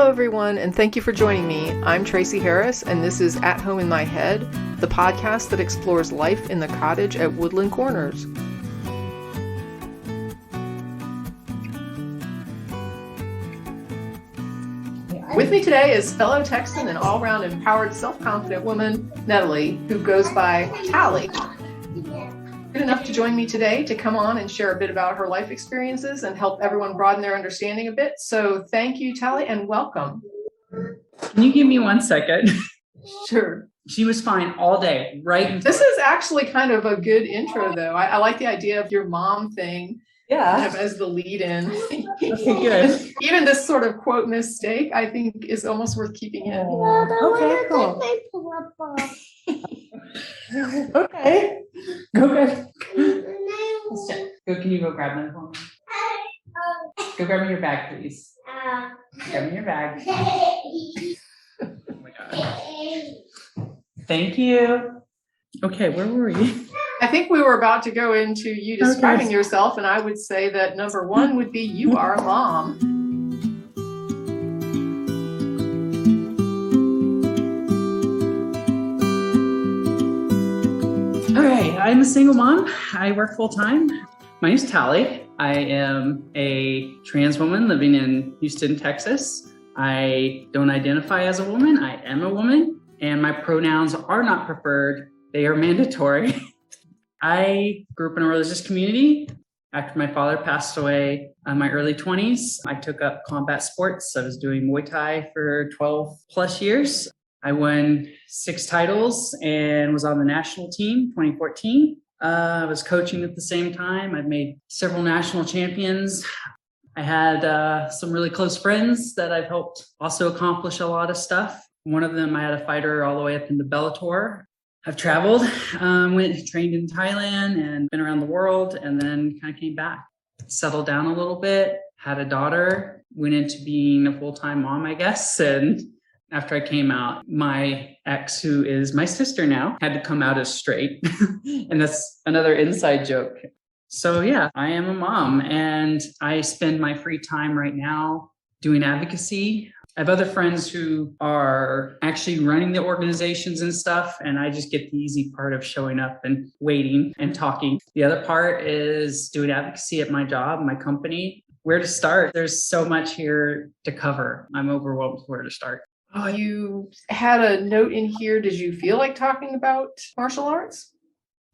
Hello, everyone, and thank you for joining me. I'm Tracy Harris, and this is At Home in My Head, the podcast that explores life in the cottage at Woodland Corners. With me today is fellow Texan and all-around empowered, self-confident woman, Talie, who goes by Talie. Good enough to join me today to come on and share a bit about her life experiences and help everyone broaden their understanding a bit. So thank you, Talie, and welcome. Can you give me 1 second? Sure. She was fine all day, right? This is actually kind of a good intro, though. I like the idea of your mom thing. Yeah. Kind of as the lead-in. Okay, good. Even this sort of quote mistake, I think, is almost worth keeping in. Okay, cool. Okay. Go good. Go, can you go grab my phone? Go grab me your bag, please. Grab me your bag. Oh my God. Thank you. Okay, where were we? I think we were about to go into you describing yourself, and I would say that number one would be you are a mom. Okay, I'm a single mom. I work full time. My name's Talie. I am a trans woman living in Houston, Texas. I don't identify as a woman. I am a woman, and my pronouns are not preferred. They are mandatory. I grew up in a religious community. After my father passed away in my early 20s, I took up combat sports. I was doing Muay Thai for 12 plus years. I won 6 titles and was on the national team 2014. I was coaching at the same time. I've made several national champions. I had some really close friends that I've helped also accomplish a lot of stuff. One of them, I had a fighter all the way up into Bellator. I've traveled, trained in Thailand and been around the world, and then kind of came back, settled down a little bit, had a daughter, went into being a full-time mom, I guess. And after I came out, my ex, who is my sister now, had to come out as straight. And that's another inside joke. So yeah, I am a mom, and I spend my free time right now doing advocacy. I have other friends who are actually running the organizations and stuff, and I just get the easy part of showing up and waiting and talking. The other part is doing advocacy at my job, my company. Where to start? There's so much here to cover. I'm overwhelmed with where to start. Oh, you had a note in here. Did you feel like talking about martial arts?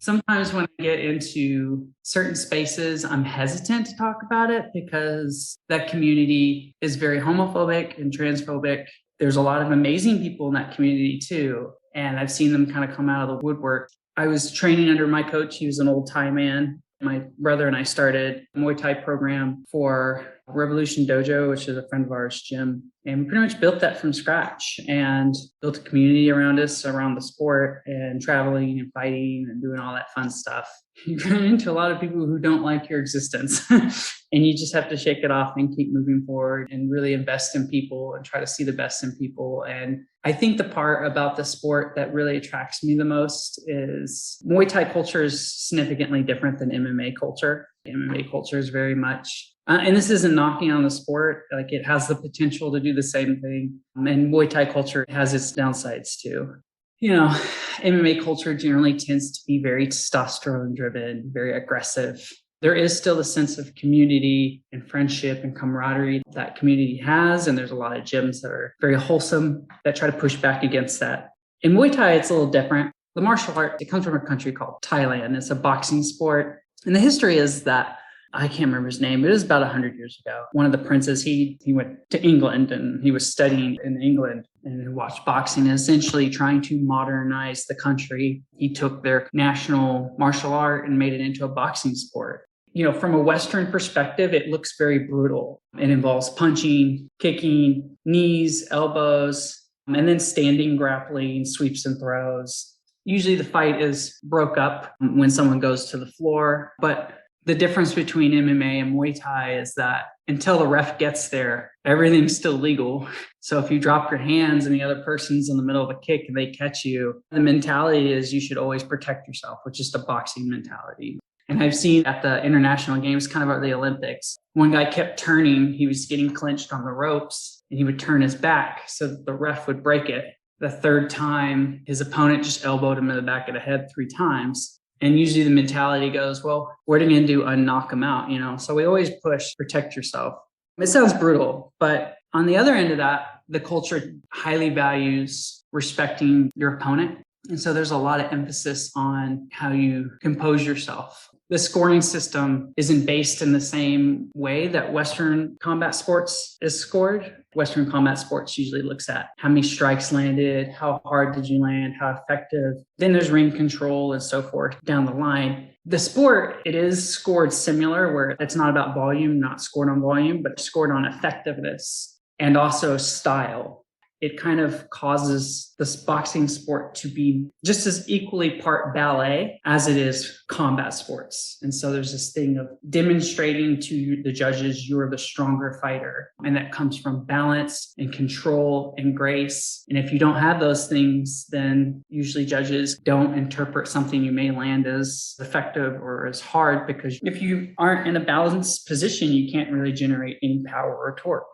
Sometimes when I get into certain spaces, I'm hesitant to talk about it because that community is very homophobic and transphobic. There's a lot of amazing people in that community too. And I've seen them kind of come out of the woodwork. I was training under my coach. He was an old Thai man. My brother and I started a Muay Thai program for Revolution Dojo, which is a friend of ours, Jim. And we pretty much built that from scratch and built a community around us, around the sport and traveling and fighting and doing all that fun stuff. You run into a lot of people who don't like your existence and you just have to shake it off and keep moving forward and really invest in people and try to see the best in people. And I think the part about the sport that really attracts me the most is Muay Thai culture is significantly different than MMA culture. MMA culture is very much and this isn't knocking on the sport, like it has the potential to do the same thing. And Muay Thai culture has its downsides too. You know, MMA culture generally tends to be very testosterone driven, very aggressive. There is still a sense of community and friendship and camaraderie that community has. And there's a lot of gyms that are very wholesome that try to push back against that. In Muay Thai, it's a little different. The martial art, it comes from a country called Thailand. It's a boxing sport. And the history is that I can't remember his name. It was about 100 years ago. One of the princes, he went to England and he was studying in England and watched boxing, essentially trying to modernize the country. He took their national martial art and made it into a boxing sport. You know, from a Western perspective, it looks very brutal. It involves punching, kicking, knees, elbows, and then standing, grappling, sweeps and throws. Usually the fight is broke up when someone goes to the floor, but the difference between MMA and Muay Thai is that until the ref gets there, everything's still legal. So if you drop your hands and the other person's in the middle of a kick and they catch you, the mentality is you should always protect yourself, which is the boxing mentality. And I've seen at the international games, kind of at the Olympics, one guy kept turning. He was getting clinched on the ropes. and he would turn his back so that the ref would break it. The third time, his opponent just elbowed him in the back of the head 3 times. And usually the mentality goes, well, what are you going to do? Unknock him out, So we always push, protect yourself. It sounds brutal, but on the other end of that, the culture highly values respecting your opponent. And so there's a lot of emphasis on how you compose yourself. The scoring system isn't based in the same way that Western combat sports is scored. Western combat sports usually looks at how many strikes landed, how hard did you land, how effective. Then there's ring control and so forth down the line. The sport, it is scored similar, where it's not about volume, not scored on volume, but scored on effectiveness and also style. It kind of causes this boxing sport to be just as equally part ballet as it is combat sports. And so there's this thing of demonstrating to the judges you're the stronger fighter. And that comes from balance and control and grace. And if you don't have those things, then usually judges don't interpret something you may land as effective or as hard, because if you aren't in a balanced position, you can't really generate any power or torque.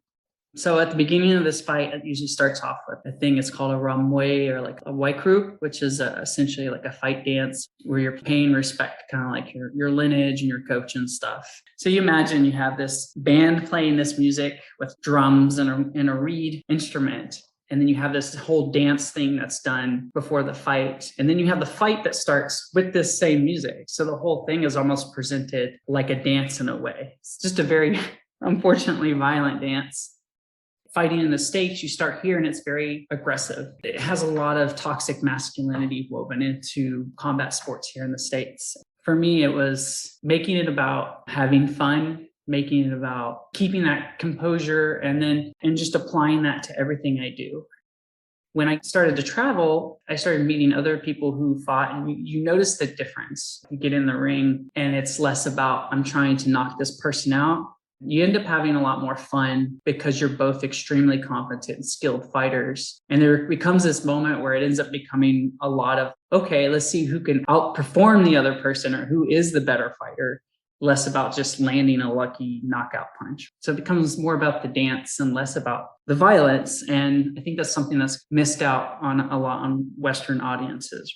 So at the beginning of this fight, it usually starts off with a thing. It's called a ramwe, or like a waikru, which is essentially like a fight dance where you're paying respect, kind of like your lineage and your coach and stuff. So you imagine you have this band playing this music with drums and a reed instrument. And then you have this whole dance thing that's done before the fight. And then you have the fight that starts with this same music. So the whole thing is almost presented like a dance in a way. It's just a very, unfortunately, violent dance. Fighting in the States, you start here and it's very aggressive. It has a lot of toxic masculinity woven into combat sports here in the States. For me, it was making it about having fun, making it about keeping that composure, and just applying that to everything I do. When I started to travel, I started meeting other people who fought, and you notice the difference. You get in the ring and it's less about, I'm trying to knock this person out. You end up having a lot more fun because you're both extremely competent and skilled fighters. And there becomes this moment where it ends up becoming a lot of, okay, let's see who can outperform the other person or who is the better fighter, less about just landing a lucky knockout punch. So it becomes more about the dance and less about the violence. And I think that's something that's missed out on a lot on Western audiences.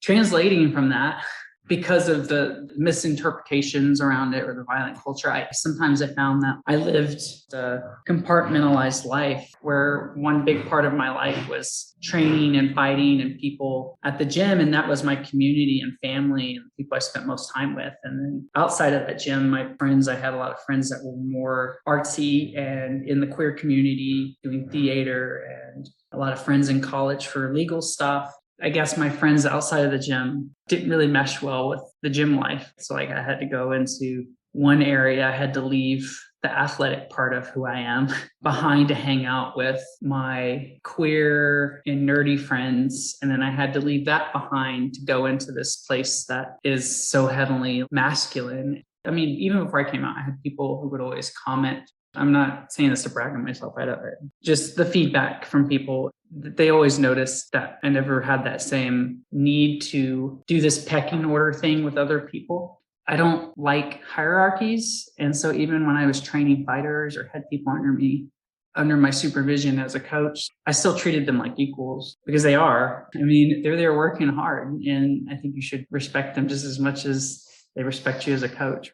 Translating from that, because of the misinterpretations around it or the violent culture, sometimes I found that I lived a compartmentalized life where one big part of my life was training and fighting and people at the gym. And that was my community and family and people I spent most time with. And then outside of that gym, my friends, I had a lot of friends that were more artsy and in the queer community doing theater, and a lot of friends in college for legal stuff. I guess my friends outside of the gym didn't really mesh well with the gym life. So I had to go into one area. I had to leave the athletic part of who I am behind to hang out with my queer and nerdy friends. And then I had to leave that behind to go into this place that is so heavily masculine. I mean, even before I came out, I had people who would always comment. I'm not saying this to brag on myself. Just the feedback from people. They always noticed that I never had that same need to do this pecking order thing with other people. I don't like hierarchies. And so even when I was training fighters or had people under me, under my supervision as a coach, I still treated them like equals, because they are. I mean, they're there working hard, and I think you should respect them just as much as they respect you as a coach.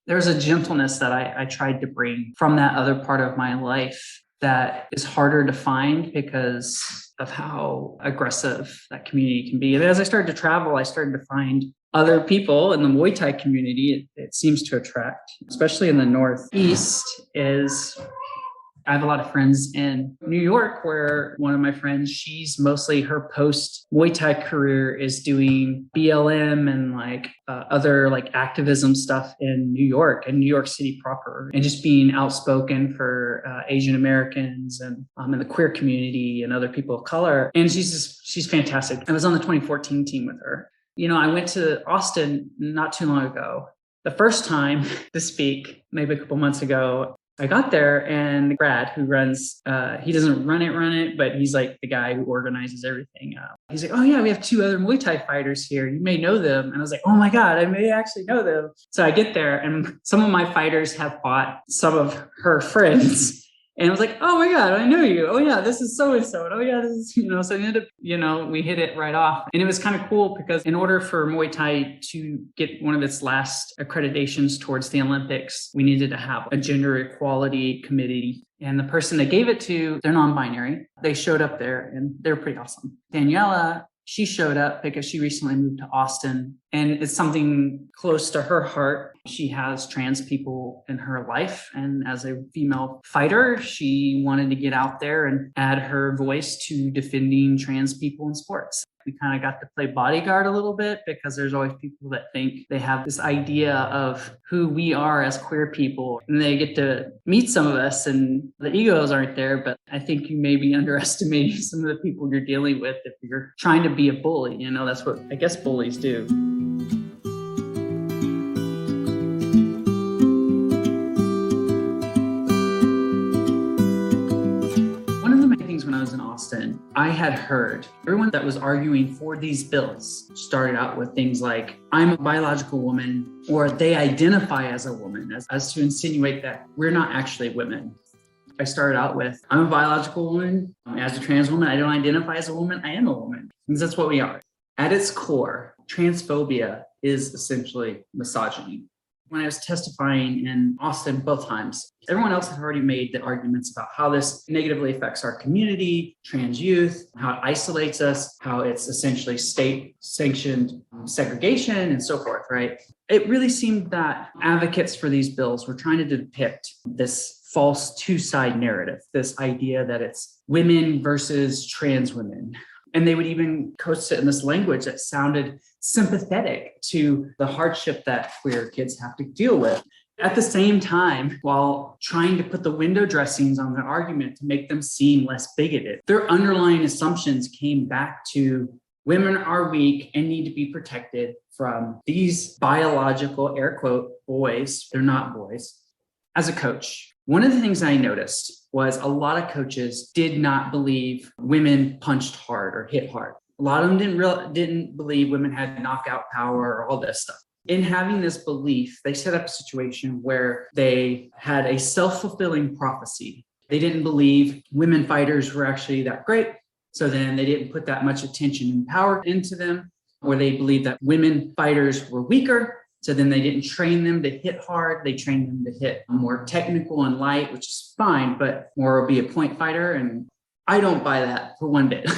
There's a gentleness that I tried to bring from that other part of my life that is harder to find because of how aggressive that community can be. And as I started to travel, I started to find other people in the Muay Thai community. It seems to attract, especially in the Northeast, is I have a lot of friends in New York, where one of my friends, she's mostly, her post Muay Thai career is doing BLM and other activism stuff in New York and New York City proper, and just being outspoken for Asian Americans and in the queer community and other people of color. And she's fantastic. I was on the 2014 team with her. You know, I went to Austin not too long ago. The first time to speak, maybe a couple months ago, I got there, and Brad, who runs, he doesn't run it, but he's like the guy who organizes everything. He's like, oh yeah, we have 2 other Muay Thai fighters here. You may know them. And I was like, oh my God, I may actually know them. So I get there, and some of my fighters have fought some of her friends. And I was like, oh my God, I know you. Oh yeah, this is so-and-so. And oh yeah, this is, so we ended up, we hit it right off. And it was kind of cool because in order for Muay Thai to get one of its last accreditations towards the Olympics, we needed to have a gender equality committee. And the person they gave it to, they're non-binary. They showed up there and they're pretty awesome. Daniela, she showed up because she recently moved to Austin, and it's something close to her heart. She has trans people in her life, and as a female fighter, she wanted to get out there and add her voice to defending trans people in sports. We kind of got to play bodyguard a little bit because there's always people that think they have this idea of who we are as queer people, and they get to meet some of us and the egos aren't there. But I think you may be underestimating some of the people you're dealing with if you're trying to be a bully. That's what I guess bullies do. When I was in Austin, I had heard everyone that was arguing for these bills started out with things like, I'm a biological woman, or they identify as a woman, as to insinuate that we're not actually women. I started out with, I'm a biological woman. As a trans woman, I don't identify as a woman. I am a woman, because that's what we are. At its core, transphobia is essentially misogyny. When I was testifying in Austin both times, everyone else had already made the arguments about how this negatively affects our community, trans youth, how it isolates us, how it's essentially state-sanctioned segregation and so forth, right? It really seemed that advocates for these bills were trying to depict this false two-side narrative, this idea that it's women versus trans women. And they would even coach it in this language that sounded sympathetic to the hardship that queer kids have to deal with. At the same time, while trying to put the window dressings on their argument to make them seem less bigoted, their underlying assumptions came back to women are weak and need to be protected from these biological, air quote, boys. They're not boys. As a coach, one of the things I noticed was a lot of coaches did not believe women punched hard or hit hard. A lot of them didn't believe women had knockout power or all this stuff. In having this belief, they set up a situation where they had a self-fulfilling prophecy. They didn't believe women fighters were actually that great. So then they didn't put that much attention and power into them, or they believed that women fighters were weaker. So then they didn't train them to hit hard. They trained them to hit more technical and light, which is fine, but more be a point fighter. And I don't buy that for one bit.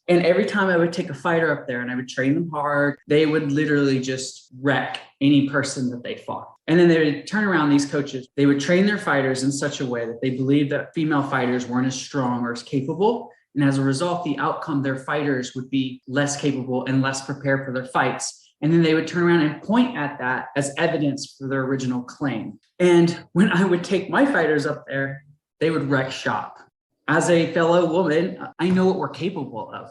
And every time I would take a fighter up there and I would train them hard, they would literally just wreck any person that they fought. And then they would turn around, these coaches, they would train their fighters in such a way that they believed that female fighters weren't as strong or as capable. And as a result, the outcome, their fighters would be less capable and less prepared for their fights. And then they would turn around and point at that as evidence for their original claim. And when I would take my fighters up there, they would wreck shop. As a fellow woman, I know what we're capable of.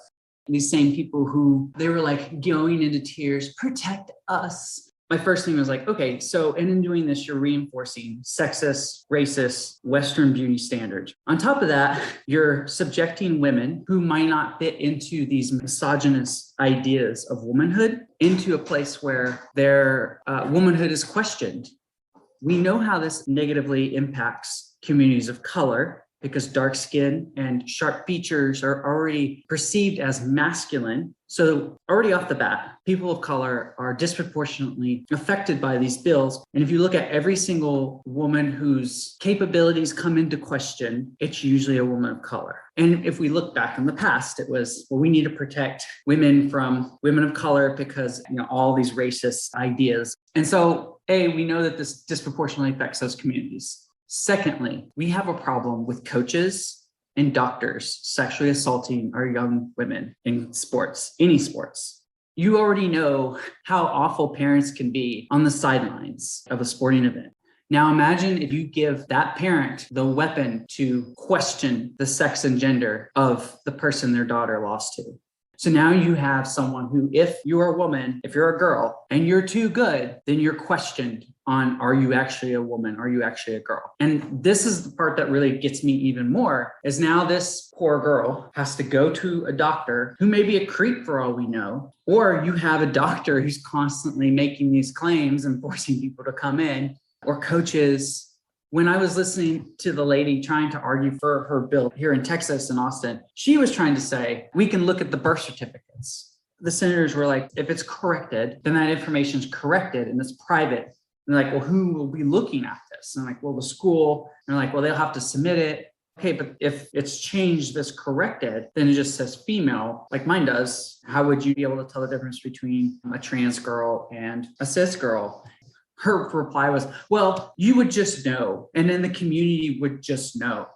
These same people who they were like going into tears, protect us. My first thing was like, okay, so and in doing this, you're reinforcing sexist, racist, Western beauty standards. On top of that, you're subjecting women who might not fit into these misogynist ideas of womanhood into a place where their womanhood is questioned. We know how this negatively impacts communities of color, because dark skin and sharp features are already perceived as masculine. So already off the bat, people of color are disproportionately affected by these bills. And if you look at every single woman whose capabilities come into question, it's usually a woman of color. And if we look back in the past, it was, well, we need to protect women from women of color because, all these racist ideas. And so, we know that this disproportionately affects those communities. Secondly, we have a problem with coaches and doctors sexually assaulting our young women in sports, any sports. You already know how awful parents can be on the sidelines of a sporting event. Now imagine if you give that parent the weapon to question the sex and gender of the person their daughter lost to. So now you have someone who, if you're a woman, if you're a girl, and you're too good, then you're questioned on, are you actually a woman? Are you actually a girl? And this is the part that really gets me even more, is now this poor girl has to go to a doctor who may be a creep for all we know, or you have a doctor who's constantly making these claims and forcing people to come in, or coaches. When I was listening to the lady trying to argue for her bill here in Texas and Austin, she was trying to say, we can look at the birth certificates. The senators were like, if it's corrected, then that information is corrected and it's private. And they're like, well, who will be looking at this? And I'm like, well, the school. And they're like, well, they'll have to submit it. Okay, but if it's changed, this corrected, then it just says female, like mine does. How would you be able to tell the difference between a trans girl and a cis girl? Her reply was, well, you would just know. And then the community would just know.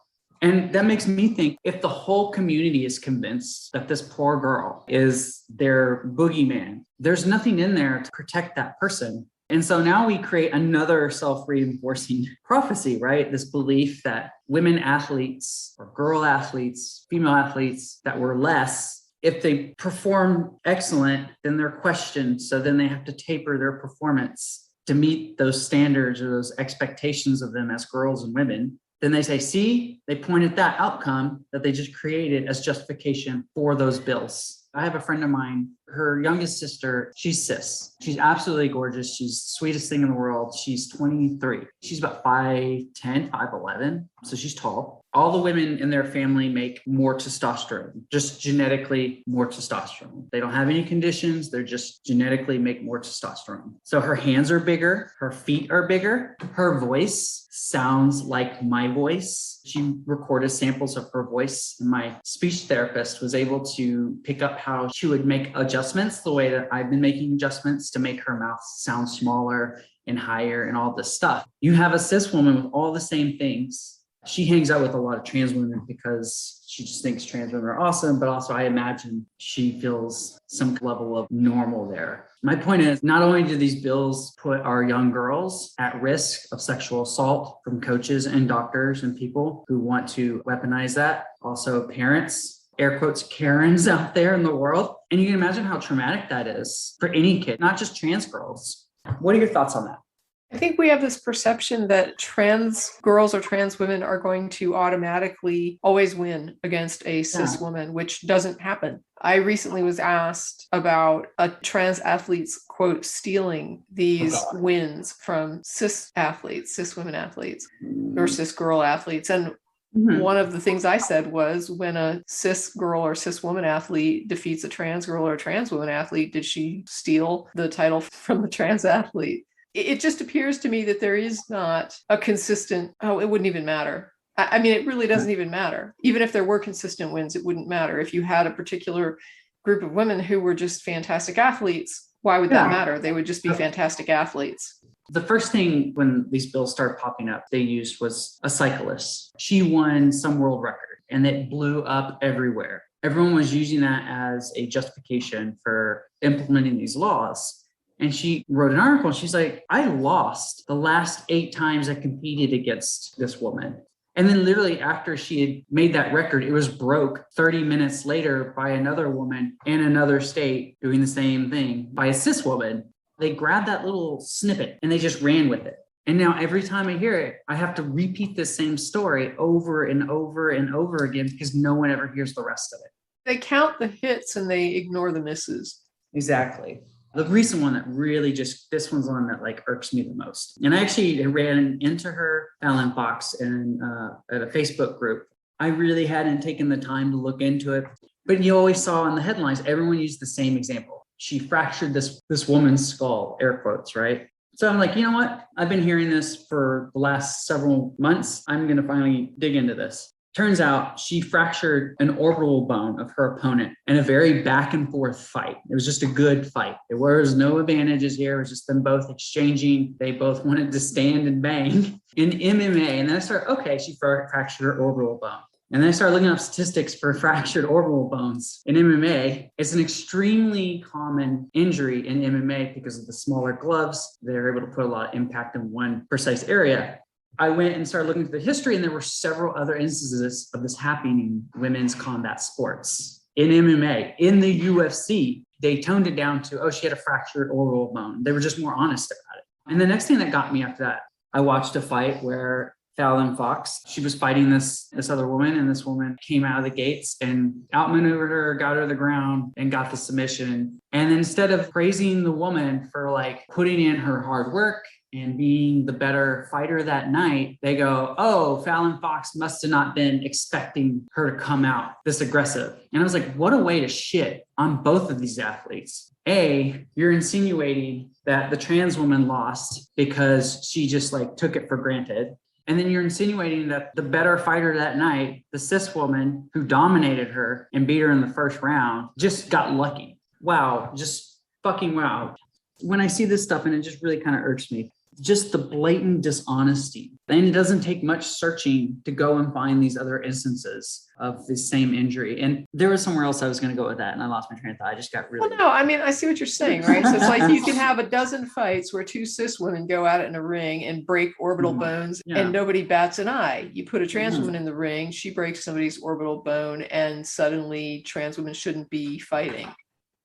And that makes me think, if the whole community is convinced that this poor girl is their boogeyman, there's nothing in there to protect that person. And so now we create another self-reinforcing prophecy, right? This belief that women athletes or girl athletes, female athletes that were less, if they perform excellent, then they're questioned. So then they have to taper their performance to meet those standards or those expectations of them as girls and women. Then they say, see, they pointed that outcome that they just created as justification for those bills. I have a friend of mine, her youngest sister, she's cis. She's absolutely gorgeous. She's the sweetest thing in the world. She's 23. She's about 5'10", 5'11". So she's tall. All the women in their family make more testosterone, just genetically more testosterone. They don't have any conditions. They're just genetically make more testosterone. So her hands are bigger. Her feet are bigger. Her voice sounds like my voice. She recorded samples of her voice, and my speech therapist was able to pick up how she would make adjustments the way that I've been making adjustments to make her mouth sound smaller and higher and all this stuff. You have a cis woman with all the same things. She hangs out with a lot of trans women because she just thinks trans women are awesome, but also I imagine she feels some level of normal there. My point is, not only do these bills put our young girls at risk of sexual assault from coaches and doctors and people who want to weaponize that, also parents, air quotes, Karens out there in the world. And you can imagine how traumatic that is for any kid, not just trans girls. What are your thoughts on that? I think we have this perception that trans girls or trans women are going to automatically always win against a cis woman, which doesn't happen. I recently was asked about a trans athlete's quote, stealing these wins from cis athletes, cis women athletes or cis girl athletes. And one of the things I said was, when a cis girl or cis woman athlete defeats a trans girl or a trans woman athlete, did she steal the title from the trans athlete? It just appears to me that there is not a consistent, it wouldn't even matter. I mean, it really doesn't even matter. Even if there were consistent wins, it wouldn't matter. If you had a particular group of women who were just fantastic athletes, why would that matter? They would just be fantastic athletes. The first thing when these bills started popping up, they used was a cyclist. She won some world record and it blew up everywhere. Everyone was using that as a justification for implementing these laws. And she wrote an article and she's like, I lost the last 8 times I competed against this woman. And then literally after she had made that record, it was broke 30 minutes later by another woman in another state doing the same thing by a cis woman. They grabbed that little snippet and they just ran with it. And now every time I hear it, I have to repeat the same story over and over and over again because no one ever hears the rest of it. They count the hits and they ignore the misses. Exactly. The recent one that really this one's one that like irks me the most. And I actually ran into her, Fallon Fox, in at a Facebook group. I really hadn't taken the time to look into it, but you always saw in the headlines, everyone used the same example. She fractured this woman's skull, air quotes, right? So I'm like, you know what? I've been hearing this for the last several months. I'm going to finally dig into this. Turns out she fractured an orbital bone of her opponent in a very back and forth fight. It was just a good fight. There was no advantages here. It was just them both exchanging. They both wanted to stand and bang in MMA. And then I started, okay, she fractured her orbital bone. And then I started looking up statistics for fractured orbital bones in MMA. It's an extremely common injury in MMA because of the smaller gloves. They're able to put a lot of impact in one precise area. I went and started looking at the history, and there were several other instances of this happening in women's combat sports. In MMA, in the UFC, they toned it down to, she had a fractured orbital bone. They were just more honest about it. And the next thing that got me after that, I watched a fight where Fallon Fox, she was fighting this other woman, and this woman came out of the gates and outmaneuvered her, got her to the ground, and got the submission. And instead of praising the woman for like putting in her hard work and being the better fighter that night, they go, oh, Fallon Fox must have not been expecting her to come out this aggressive. And I was like, what a way to shit on both of these athletes. A, you're insinuating that the trans woman lost because she just like took it for granted. And then you're insinuating that the better fighter that night, the cis woman who dominated her and beat her in the first round, just got lucky. Wow, just fucking wow. When I see this stuff, and it just really kind of irks me, just the blatant dishonesty. And it doesn't take much searching to go and find these other instances of the same injury. And there was somewhere else I was going to go with that, and I lost my train of thought. I just got really... Well, no, I mean, I see what you're saying, right? So it's like you can have a dozen fights where two cis women go at it in a ring and break orbital bones, and nobody bats an eye. You put a trans woman in the ring, she breaks somebody's orbital bone, and suddenly trans women shouldn't be fighting.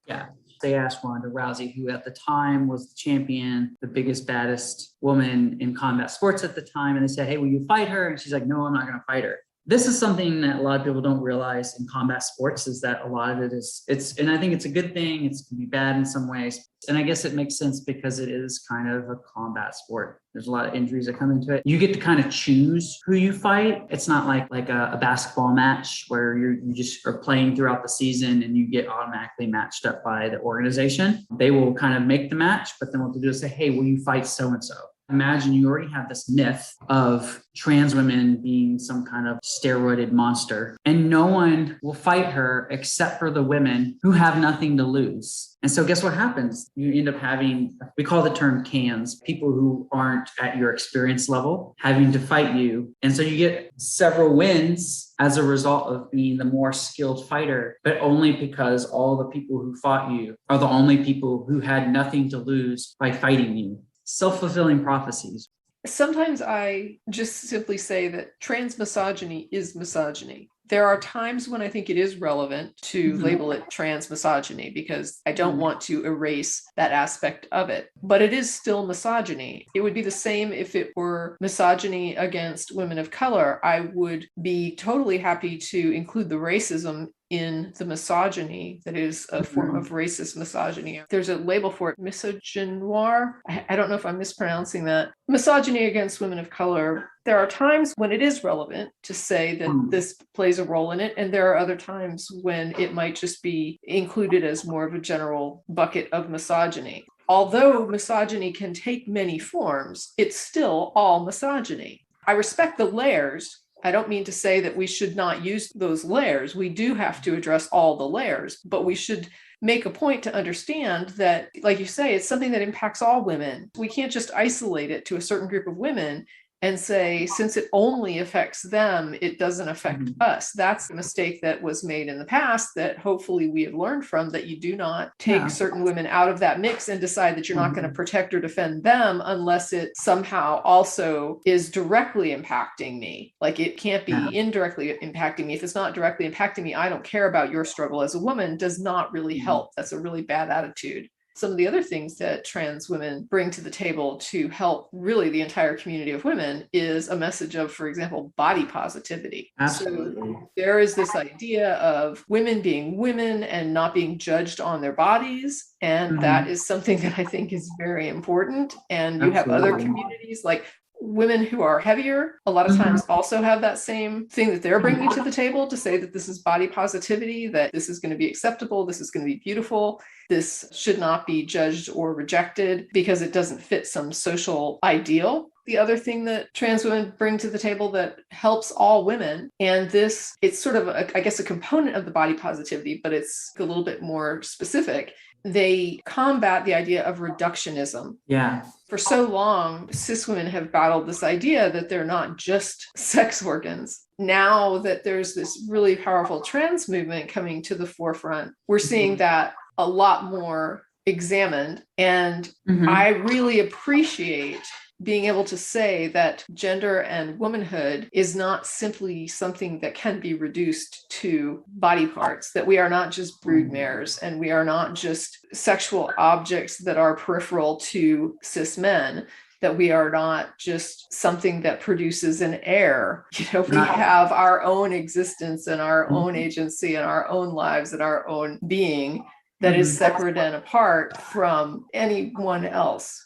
Yeah. They asked Ronda Rousey, who at the time was the champion, the biggest, baddest woman in combat sports at the time. And they said, hey, will you fight her? And she's like, no, I'm not going to fight her. This is something that a lot of people don't realize in combat sports, is that a lot of it is, and I think it's a good thing. It's can be bad in some ways. And I guess it makes sense because it is kind of a combat sport. There's a lot of injuries that come into it. You get to kind of choose who you fight. It's not like a basketball match where you just are playing throughout the season and you get automatically matched up by the organization. They will kind of make the match, but then what they do is say, hey, will you fight so-and-so? Imagine you already have this myth of trans women being some kind of steroided monster, and no one will fight her except for the women who have nothing to lose. And so guess what happens? You end up having, we call the term cans, people who aren't at your experience level having to fight you. And so you get several wins as a result of being the more skilled fighter, but only because all the people who fought you are the only people who had nothing to lose by fighting you. Self-fulfilling prophecies. Sometimes I just simply say that trans misogyny is misogyny. There are times when I think it is relevant to label it trans misogyny because I don't want to erase that aspect of it, but it is still misogyny. It would be the same if it were misogyny against women of color. I would be totally happy to include the racism in the misogyny that is a form of racist misogyny. There's a label for it, misogynoir. I don't know if I'm mispronouncing that. Misogyny against women of color. There are times when it is relevant to say that this plays a role in it, and there are other times when it might just be included as more of a general bucket of misogyny. Although misogyny can take many forms, it's still all misogyny. I respect the layers. I don't mean to say that we should not use those layers. We do have to address all the layers, but we should make a point to understand that, like you say, it's something that impacts all women. We can't just isolate it to a certain group of women and say, since it only affects them, it doesn't affect us. That's a mistake that was made in the past that hopefully we have learned from, that you do not take certain women out of that mix and decide that you're not going to protect or defend them unless it somehow also is directly impacting me. Like it can't be indirectly impacting me. If it's not directly impacting me, I don't care about your struggle as a woman, does not really help. That's a really bad attitude. Some of the other things that trans women bring to the table to help really the entire community of women is a message of, for example, body positivity. Absolutely. So there is this idea of women being women and not being judged on their bodies. And that is something that I think is very important. And you have other communities like women who are heavier, a lot of times also have that same thing that they're bringing to the table to say that this is body positivity, that this is going to be acceptable, this is going to be beautiful, this should not be judged or rejected because it doesn't fit some social ideal. The other thing that trans women bring to the table that helps all women, and this, it's sort of, I guess, a component of the body positivity, but it's a little bit more specific. They combat the idea of reductionism. Yeah. For so long, cis women have battled this idea that they're not just sex organs. Now that there's this really powerful trans movement coming to the forefront, we're seeing that a lot more examined. And I really appreciate being able to say that gender and womanhood is not simply something that can be reduced to body parts, that we are not just broodmares and we are not just sexual objects that are peripheral to cis men, that we are not just something that produces an air. You know, we have our own existence and our own agency and our own lives and our own being that is separate and apart from anyone else.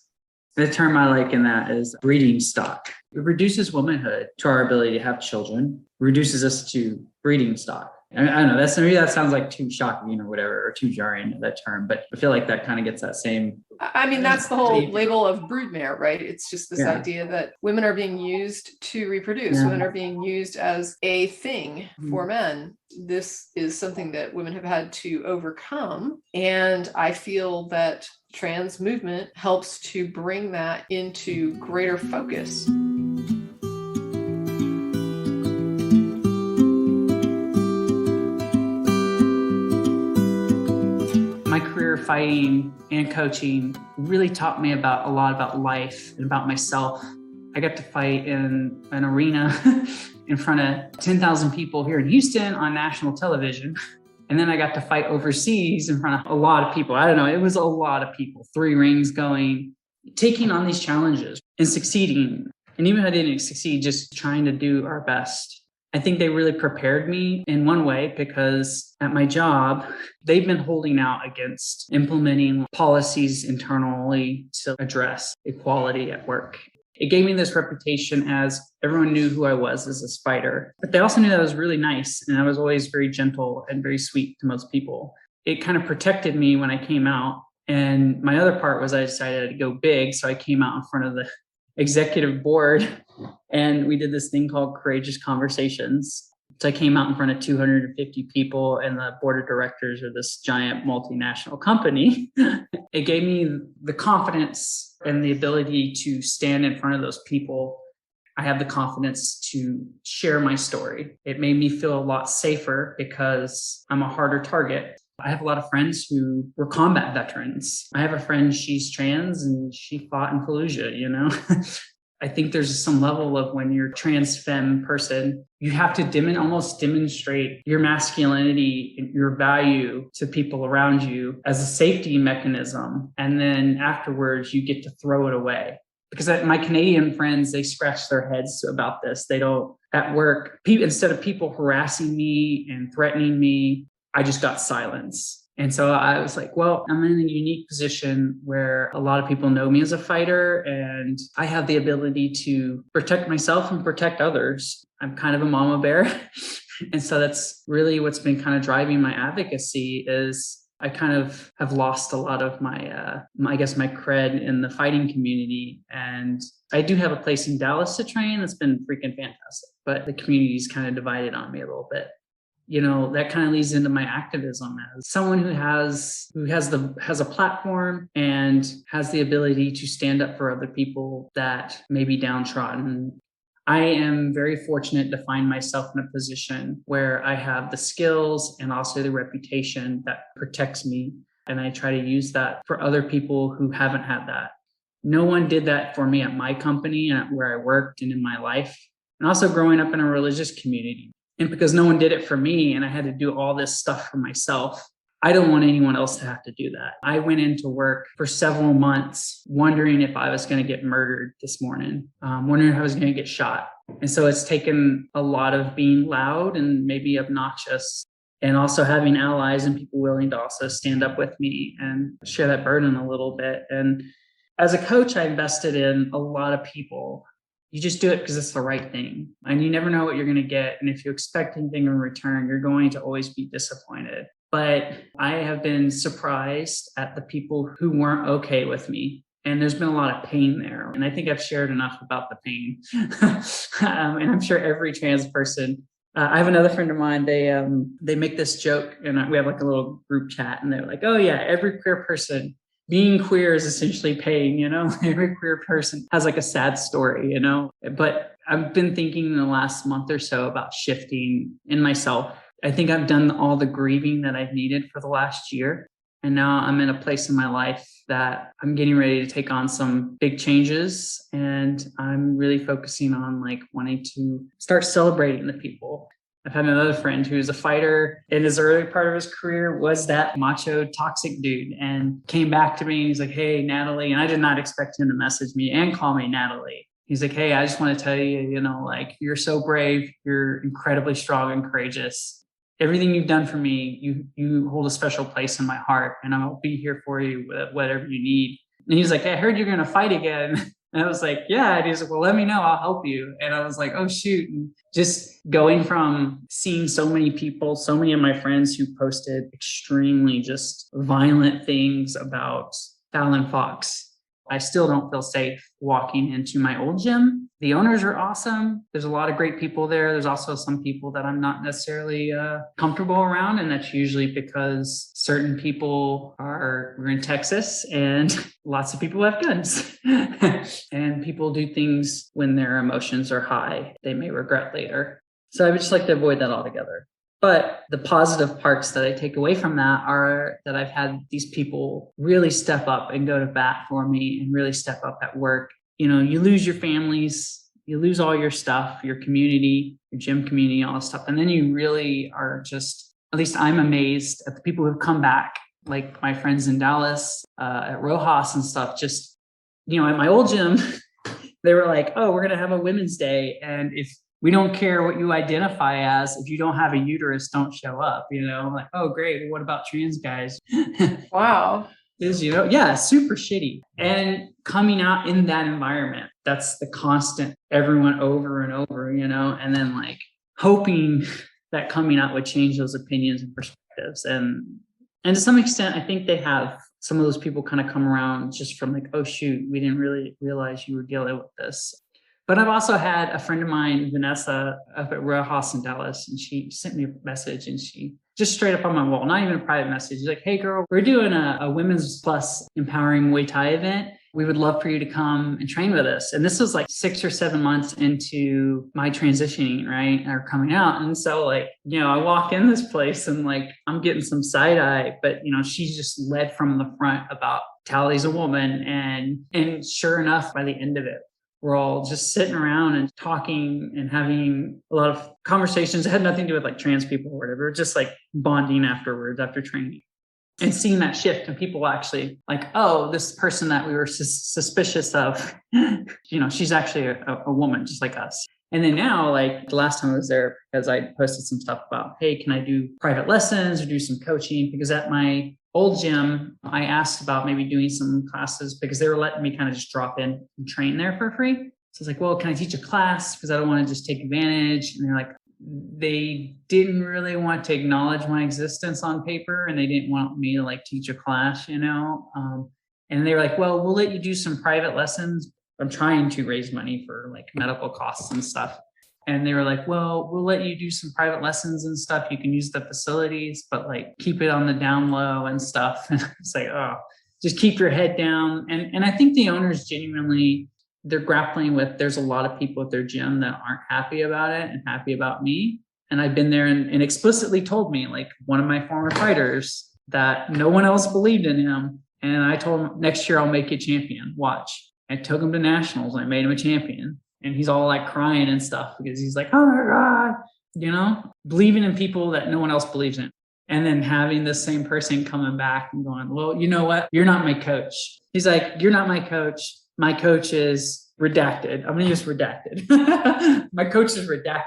The term I like in that is breeding stock. It reduces womanhood to our ability to have children, reduces us to breeding stock. I don't know. Maybe that sounds like too shocking or whatever, or too jarring, that term. But I feel like that kind of gets that same. I mean, that's the whole label of broodmare, right? It's just this idea that women are being used to reproduce. Yeah. Women are being used as a thing for men. This is something that women have had to overcome. And I feel that trans movement helps to bring that into greater focus. My career fighting and coaching really taught me a lot about life and about myself. I got to fight in an arena in front of 10,000 people here in Houston on national television. And then I got to fight overseas in front of a lot of people. I don't know, it was a lot of people, 3 rings going, taking on these challenges and succeeding. And even if I didn't succeed, just trying to do our best. I think they really prepared me in one way because at my job, they've been holding out against implementing policies internally to address equality at work. It gave me this reputation as everyone knew who I was as a fighter, but they also knew that I was really nice and I was always very gentle and very sweet to most people. It kind of protected me when I came out. And my other part was I decided to go big. So I came out in front of the executive board and we did this thing called Courageous Conversations. So I came out in front of 250 people and the board of directors of this giant multinational company. It gave me the confidence and the ability to stand in front of those people. I have the confidence to share my story. It made me feel a lot safer because I'm a harder target. I have a lot of friends who were combat veterans. I have a friend, she's trans and she fought in Fallujah, you know? I think there's some level of when you're a trans femme person, you have to almost demonstrate your masculinity and your value to people around you as a safety mechanism. And then afterwards, you get to throw it away. Because my Canadian friends, they scratch their heads about this. They don't, at work, instead of people harassing me and threatening me, I just got silence. And so I was like, well, I'm in a unique position where a lot of people know me as a fighter and I have the ability to protect myself and protect others. I'm kind of a mama bear. And so that's really what's been kind of driving my advocacy is I kind of have lost a lot of my cred in the fighting community. And I do have a place in Dallas to train that's been freaking fantastic, but the community's kind of divided on me a little bit. You know, that kind of leads into my activism as someone who has a platform and has the ability to stand up for other people that may be downtrodden. I am very fortunate to find myself in a position where I have the skills and also the reputation that protects me. And I try to use that for other people who haven't had that. No one did that for me at my company and where I worked and in my life. And also growing up in a religious community. And because no one did it for me and I had to do all this stuff for myself, I don't want anyone else to have to do that. I went into work for several months wondering if I was going to get murdered this morning, wondering if I was going to get shot. And so it's taken a lot of being loud and maybe obnoxious and also having allies and people willing to also stand up with me and share that burden a little bit. And as a coach, I invested in a lot of people. You just do it because it's the right thing. And you never know what you're going to get. And if you expect anything in return, you're going to always be disappointed. But I have been surprised at the people who weren't okay with me. And there's been a lot of pain there. And I think I've shared enough about the pain. And I'm sure every trans person, I have another friend of mine, they make this joke and we have like a little group chat and they're like, oh yeah, every queer person being queer is essentially pain, you know, every queer person has like a sad story, you know, but I've been thinking in the last month or so about shifting in myself. I think I've done all the grieving that I've needed for the last year. And now I'm in a place in my life that I'm getting ready to take on some big changes. And I'm really focusing on like wanting to start celebrating the people. I've had another friend who's a fighter in his early part of his career was that macho toxic dude and came back to me and he's like, hey, Natalie. And I did not expect him to message me and call me Natalie. He's like, hey, I just want to tell you, you know, like you're so brave. You're incredibly strong and courageous. Everything you've done for me, you hold a special place in my heart and I'll be here for you with whatever you need. And he's like, I heard you're going to fight again. And I was like, yeah. And he's like, well, let me know. I'll help you. And I was like, oh, shoot. And just going from seeing so many people, so many of my friends who posted extremely just violent things about Fallon Fox, I still don't feel safe walking into my old gym. The owners are awesome. There's a lot of great people there. There's also some people that I'm not necessarily comfortable around. And that's usually because certain people we're in Texas and lots of people have guns. And people do things when their emotions are high, they may regret later. So I would just like to avoid that altogether. But the positive parts that I take away from that are that I've had these people really step up and go to bat for me and really step up at work. You know, you lose your families, you lose all your stuff, your community, your gym community, all this stuff. And then you really are just, at least I'm amazed at the people who've come back, like my friends in Dallas, at Rojas and stuff. Just, you know, at my old gym, they were like, oh, we're going to have a Women's Day. And if we don't care what you identify as, if you don't have a uterus, don't show up, you know, I'm like, oh, great. Well, what about trans guys? Wow. Is, you know, yeah, super shitty. And coming out in that environment, that's the constant, everyone over and over, you know, and then like hoping that coming out would change those opinions and perspectives. And to some extent, I think they have. Some of those people kind of come around just from like, oh, shoot, we didn't really realize you were dealing with this. But I've also had a friend of mine, Vanessa, up at Rojas in Dallas, and she sent me a message and she just straight up on my wall, not even a private message. She's like, hey, girl, we're doing a Women's Plus Empowering Muay Thai event. We would love for you to come and train with us. And this was like 6 or 7 months into my transitioning, right? Or coming out. And so like, you know, I walk in this place and like, I'm getting some side eye, but you know, she's just led from the front about Talie's a woman. And sure enough, by the end of it, we're all just sitting around and talking and having a lot of conversations. It had nothing to do with like trans people or whatever, just like bonding afterwards after training. And seeing that shift and people actually like, oh, this person that we were suspicious of, you know, she's actually a woman just like us. And then now, like the last time I was there, because I posted some stuff about, hey, can I do private lessons or do some coaching? Because at my old gym, I asked about maybe doing some classes because they were letting me kind of just drop in and train there for free. So I was like, well, can I teach a class? Because I don't want to just take advantage. And they're like, they didn't really want to acknowledge my existence on paper and they didn't want me to like teach a class, you know? And they were like, well, we'll let you do some private lessons. I'm trying to raise money for like medical costs and stuff. And they were like, well, we'll let you do some private lessons and stuff. You can use the facilities, but like keep it on the down low and stuff. And it's like, oh, just keep your head down. And I think the owners genuinely, they're grappling with, there's a lot of people at their gym that aren't happy about it and happy about me. And I've been there and explicitly told me, like one of my former fighters, that no one else believed in him. And I told him, next year I'll make you champion. Watch. I took him to nationals and I made him a champion. And he's all like crying and stuff because he's like, oh my God, you know, believing in people that no one else believes in. And then having the same person coming back and going, well, you know what? You're not my coach. He's like, you're not my coach. My coach is redacted. I'm going to use redacted. My coach is redacted.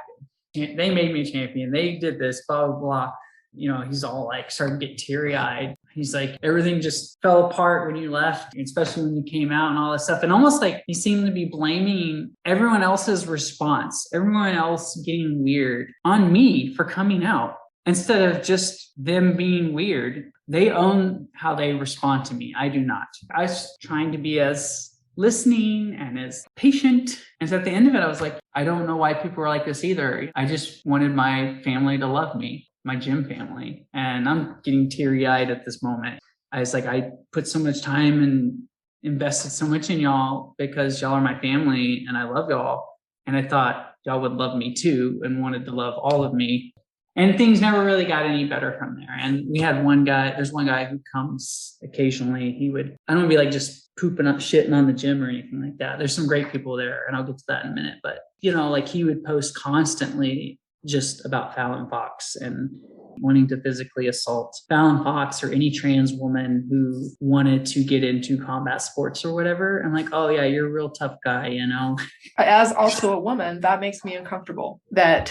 They made me a champion. They did this, blah, blah, blah. You know, he's all like starting to get teary eyed. He's like, everything just fell apart when you left, especially when you came out and all this stuff. And almost like he seemed to be blaming everyone else's response, everyone else getting weird on me for coming out instead of just them being weird. They own how they respond to me. I do not. I was trying to be as listening and as patient. And so at the end of it, I was like, I don't know why people are like this either. I just wanted my family to love me, my gym family. And I'm getting teary eyed at this moment. I was like, I put so much time and invested so much in y'all because y'all are my family and I love y'all. And I thought y'all would love me too and wanted to love all of me. And things never really got any better from there. And we had one guy, there's one guy who comes occasionally. He would, I don't want to be like just pooping up, shitting on the gym or anything like that. There's some great people there and I'll get to that in a minute. But, you know, like he would post constantly just about Fallon Fox and wanting to physically assault Fallon Fox or any trans woman who wanted to get into combat sports or whatever. I'm like, oh yeah, you're a real tough guy, you know? As also a woman, that makes me uncomfortable that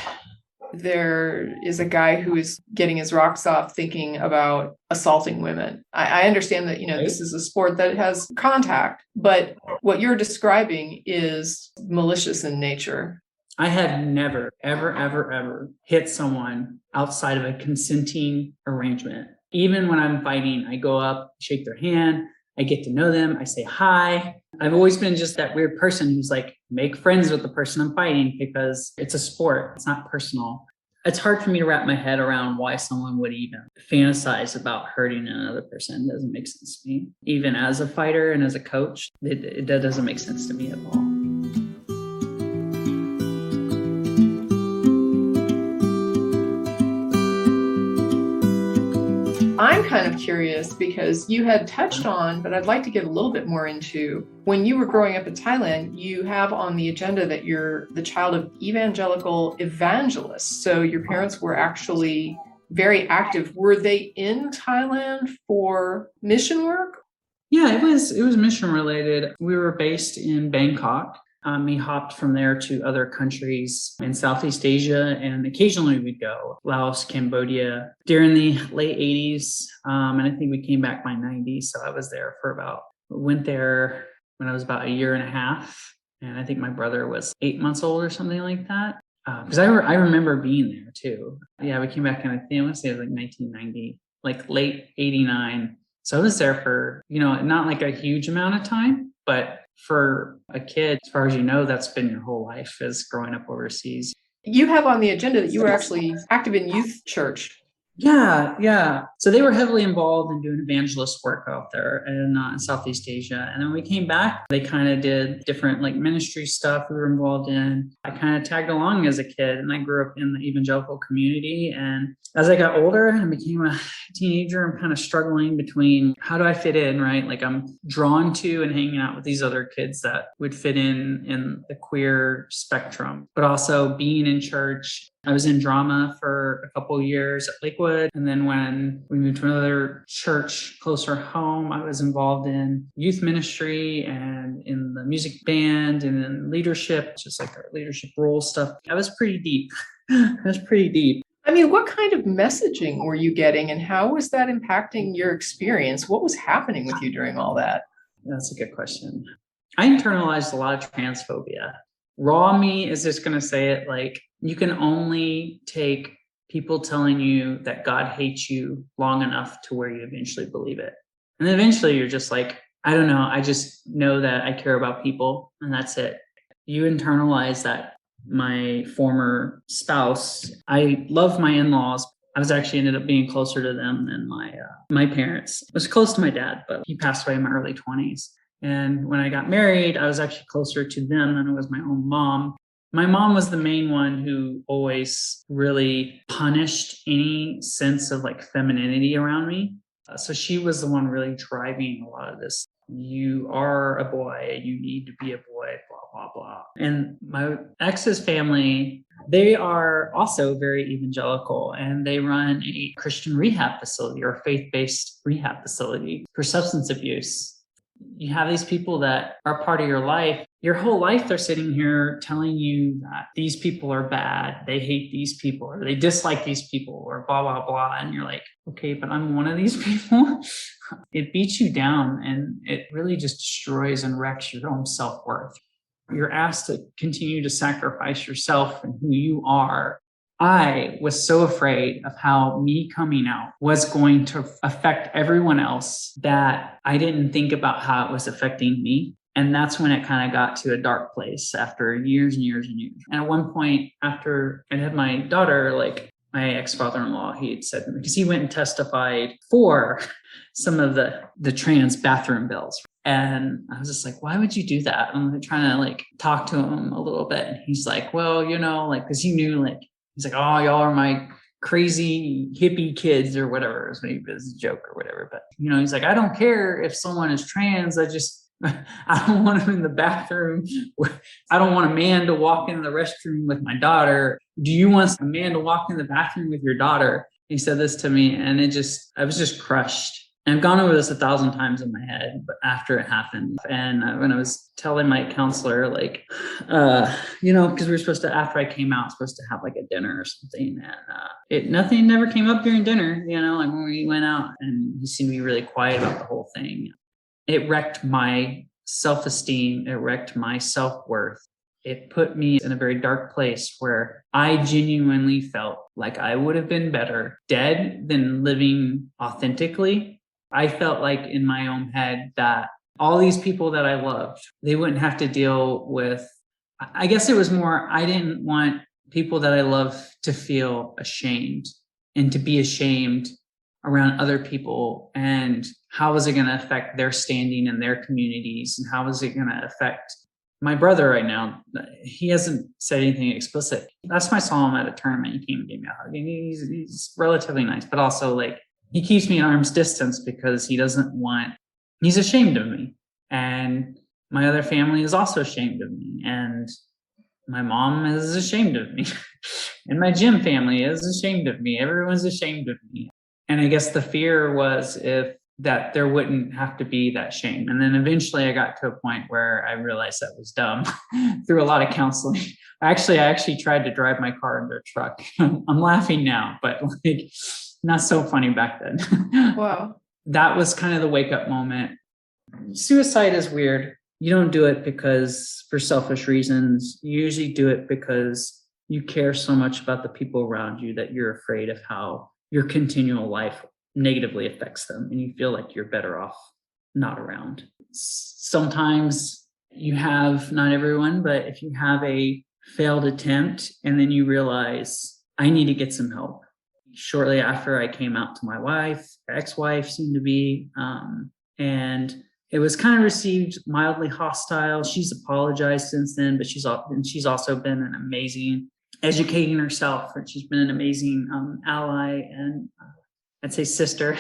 there is a guy who is getting his rocks off thinking about assaulting women. I understand that, this is a sport that has contact, but what you're describing is malicious in nature. I had never, ever, ever, ever hit someone outside of a consenting arrangement. Even when I'm fighting, I go up, shake their hand, I get to know them, I say hi. I've always been just that weird person who's like, make friends with the person I'm fighting because it's a sport, it's not personal. It's hard for me to wrap my head around why someone would even fantasize about hurting another person. It doesn't make sense to me. Even as a fighter and as a coach, that doesn't make sense to me at all. I'm kind of curious because you had touched on, but I'd like to get a little bit more into, when you were growing up in Thailand, you have on the agenda that you're the child of evangelical evangelists. So your parents were actually very active. Were they in Thailand for mission work? Yeah, it was mission related. We were based in Bangkok. We hopped from there to other countries in Southeast Asia, and occasionally we'd go Laos, Cambodia during the late 80s. And I think we came back by 90. So I was there went there when I was about a year and a half. And I think my brother was 8 months old or something like that. Because I remember being there too. Yeah, we came back in, I want to say it was like 1990, like late 89. So I was there for, not like a huge amount of time, but for a kid, as far as you know, that's been your whole life, is growing up overseas. You have on the agenda that you were actually active in youth church. Yeah. So they were heavily involved in doing evangelist work out there in Southeast Asia. And then when we came back, they kind of did different like ministry stuff we were involved in. I kind of tagged along as a kid, and I grew up in the evangelical community. And as I got older and became a teenager, I'm kind of struggling between how do I fit in, right? Like I'm drawn to and hanging out with these other kids that would fit in the queer spectrum, but also being in church. I was in drama for a couple of years at Lakewood. And then when we moved to another church closer home, I was involved in youth ministry and in the music band and in leadership, just like our leadership role stuff. I was pretty deep. I mean, what kind of messaging were you getting, and how was that impacting your experience? What was happening with you during all that? That's a good question. I internalized a lot of transphobia. Raw me is just going to say it like, you can only take people telling you that God hates you long enough to where you eventually believe it. And then eventually you're just like, I don't know. I just know that I care about people, and that's it. You internalize that. My former spouse, I love my in-laws. I was actually ended up being closer to them than my parents. I was close to my dad, but he passed away in my early 20s. And when I got married, I was actually closer to them than I was my own mom. My mom was the main one who always really punished any sense of like femininity around me. So she was the one really driving a lot of this. You are a boy, you need to be a boy, blah, blah, blah. And my ex's family, they are also very evangelical, and they run a Christian rehab facility or a faith-based rehab facility for substance abuse. You have these people that are part of your life. Your whole life, they're sitting here telling you that these people are bad. They hate these people, or they dislike these people, or blah, blah, blah. And you're like, okay, but I'm one of these people. It beats you down, and it really just destroys and wrecks your own self-worth. You're asked to continue to sacrifice yourself and who you are. I was so afraid of how me coming out was going to affect everyone else that I didn't think about how it was affecting me. And that's when it kind of got to a dark place after years and years and years. And at one point, after I had my daughter, like my ex-father-in-law, he had said, because he went and testified for some of the trans bathroom bills. And I was just like, why would you do that? I'm trying to like talk to him a little bit. And he's like, well, like, because he knew like, he's like, oh, y'all are my crazy hippie kids or whatever. It was maybe a joke or whatever. But, he's like, I don't care if someone is trans. I don't want them in the bathroom. I don't want a man to walk in the restroom with my daughter. Do you want a man to walk in the bathroom with your daughter? He said this to me, and I was just crushed. And I've gone over this 1,000 times in my head, but after it happened, and when I was telling my counselor, like, because we were supposed to, after I came out, supposed to have like a dinner or something, and nothing never came up during dinner. Like when we went out, and he seemed to be really quiet about the whole thing. It wrecked my self-esteem. It wrecked my self-worth. It put me in a very dark place where I genuinely felt like I would have been better dead than living authentically. I felt like in my own head that all these people that I loved, they wouldn't have to deal with, I guess it was more, I didn't want people that I love to feel ashamed and to be ashamed around other people. And how was it going to affect their standing in their communities? And how was it going to affect my brother right now? He hasn't said anything explicit. Last time I saw him at a tournament, he came and gave me a hug. And he's relatively nice, but also like he keeps me at arm's distance because he's ashamed of me. And my other family is also ashamed of me. And my mom is ashamed of me. And my gym family is ashamed of me. Everyone's ashamed of me. And I guess the fear was that there wouldn't have to be that shame. And then eventually I got to a point where I realized that was dumb through a lot of counseling. I actually tried to drive my car into a truck. I'm laughing now, but like not so funny back then. Wow. That was kind of the wake up moment. Suicide is weird. You don't do it because for selfish reasons. You usually do it because you care so much about the people around you that you're afraid of how your continual life negatively affects them, and you feel like you're better off not around. Sometimes you have, not everyone, but if you have a failed attempt and then you realize I need to get some help. Shortly after I came out to my wife, ex-wife seemed to be, and it was kind of received mildly hostile. She's apologized since then, but she's also been an amazing educating herself, and she's been an amazing ally and I'd say sister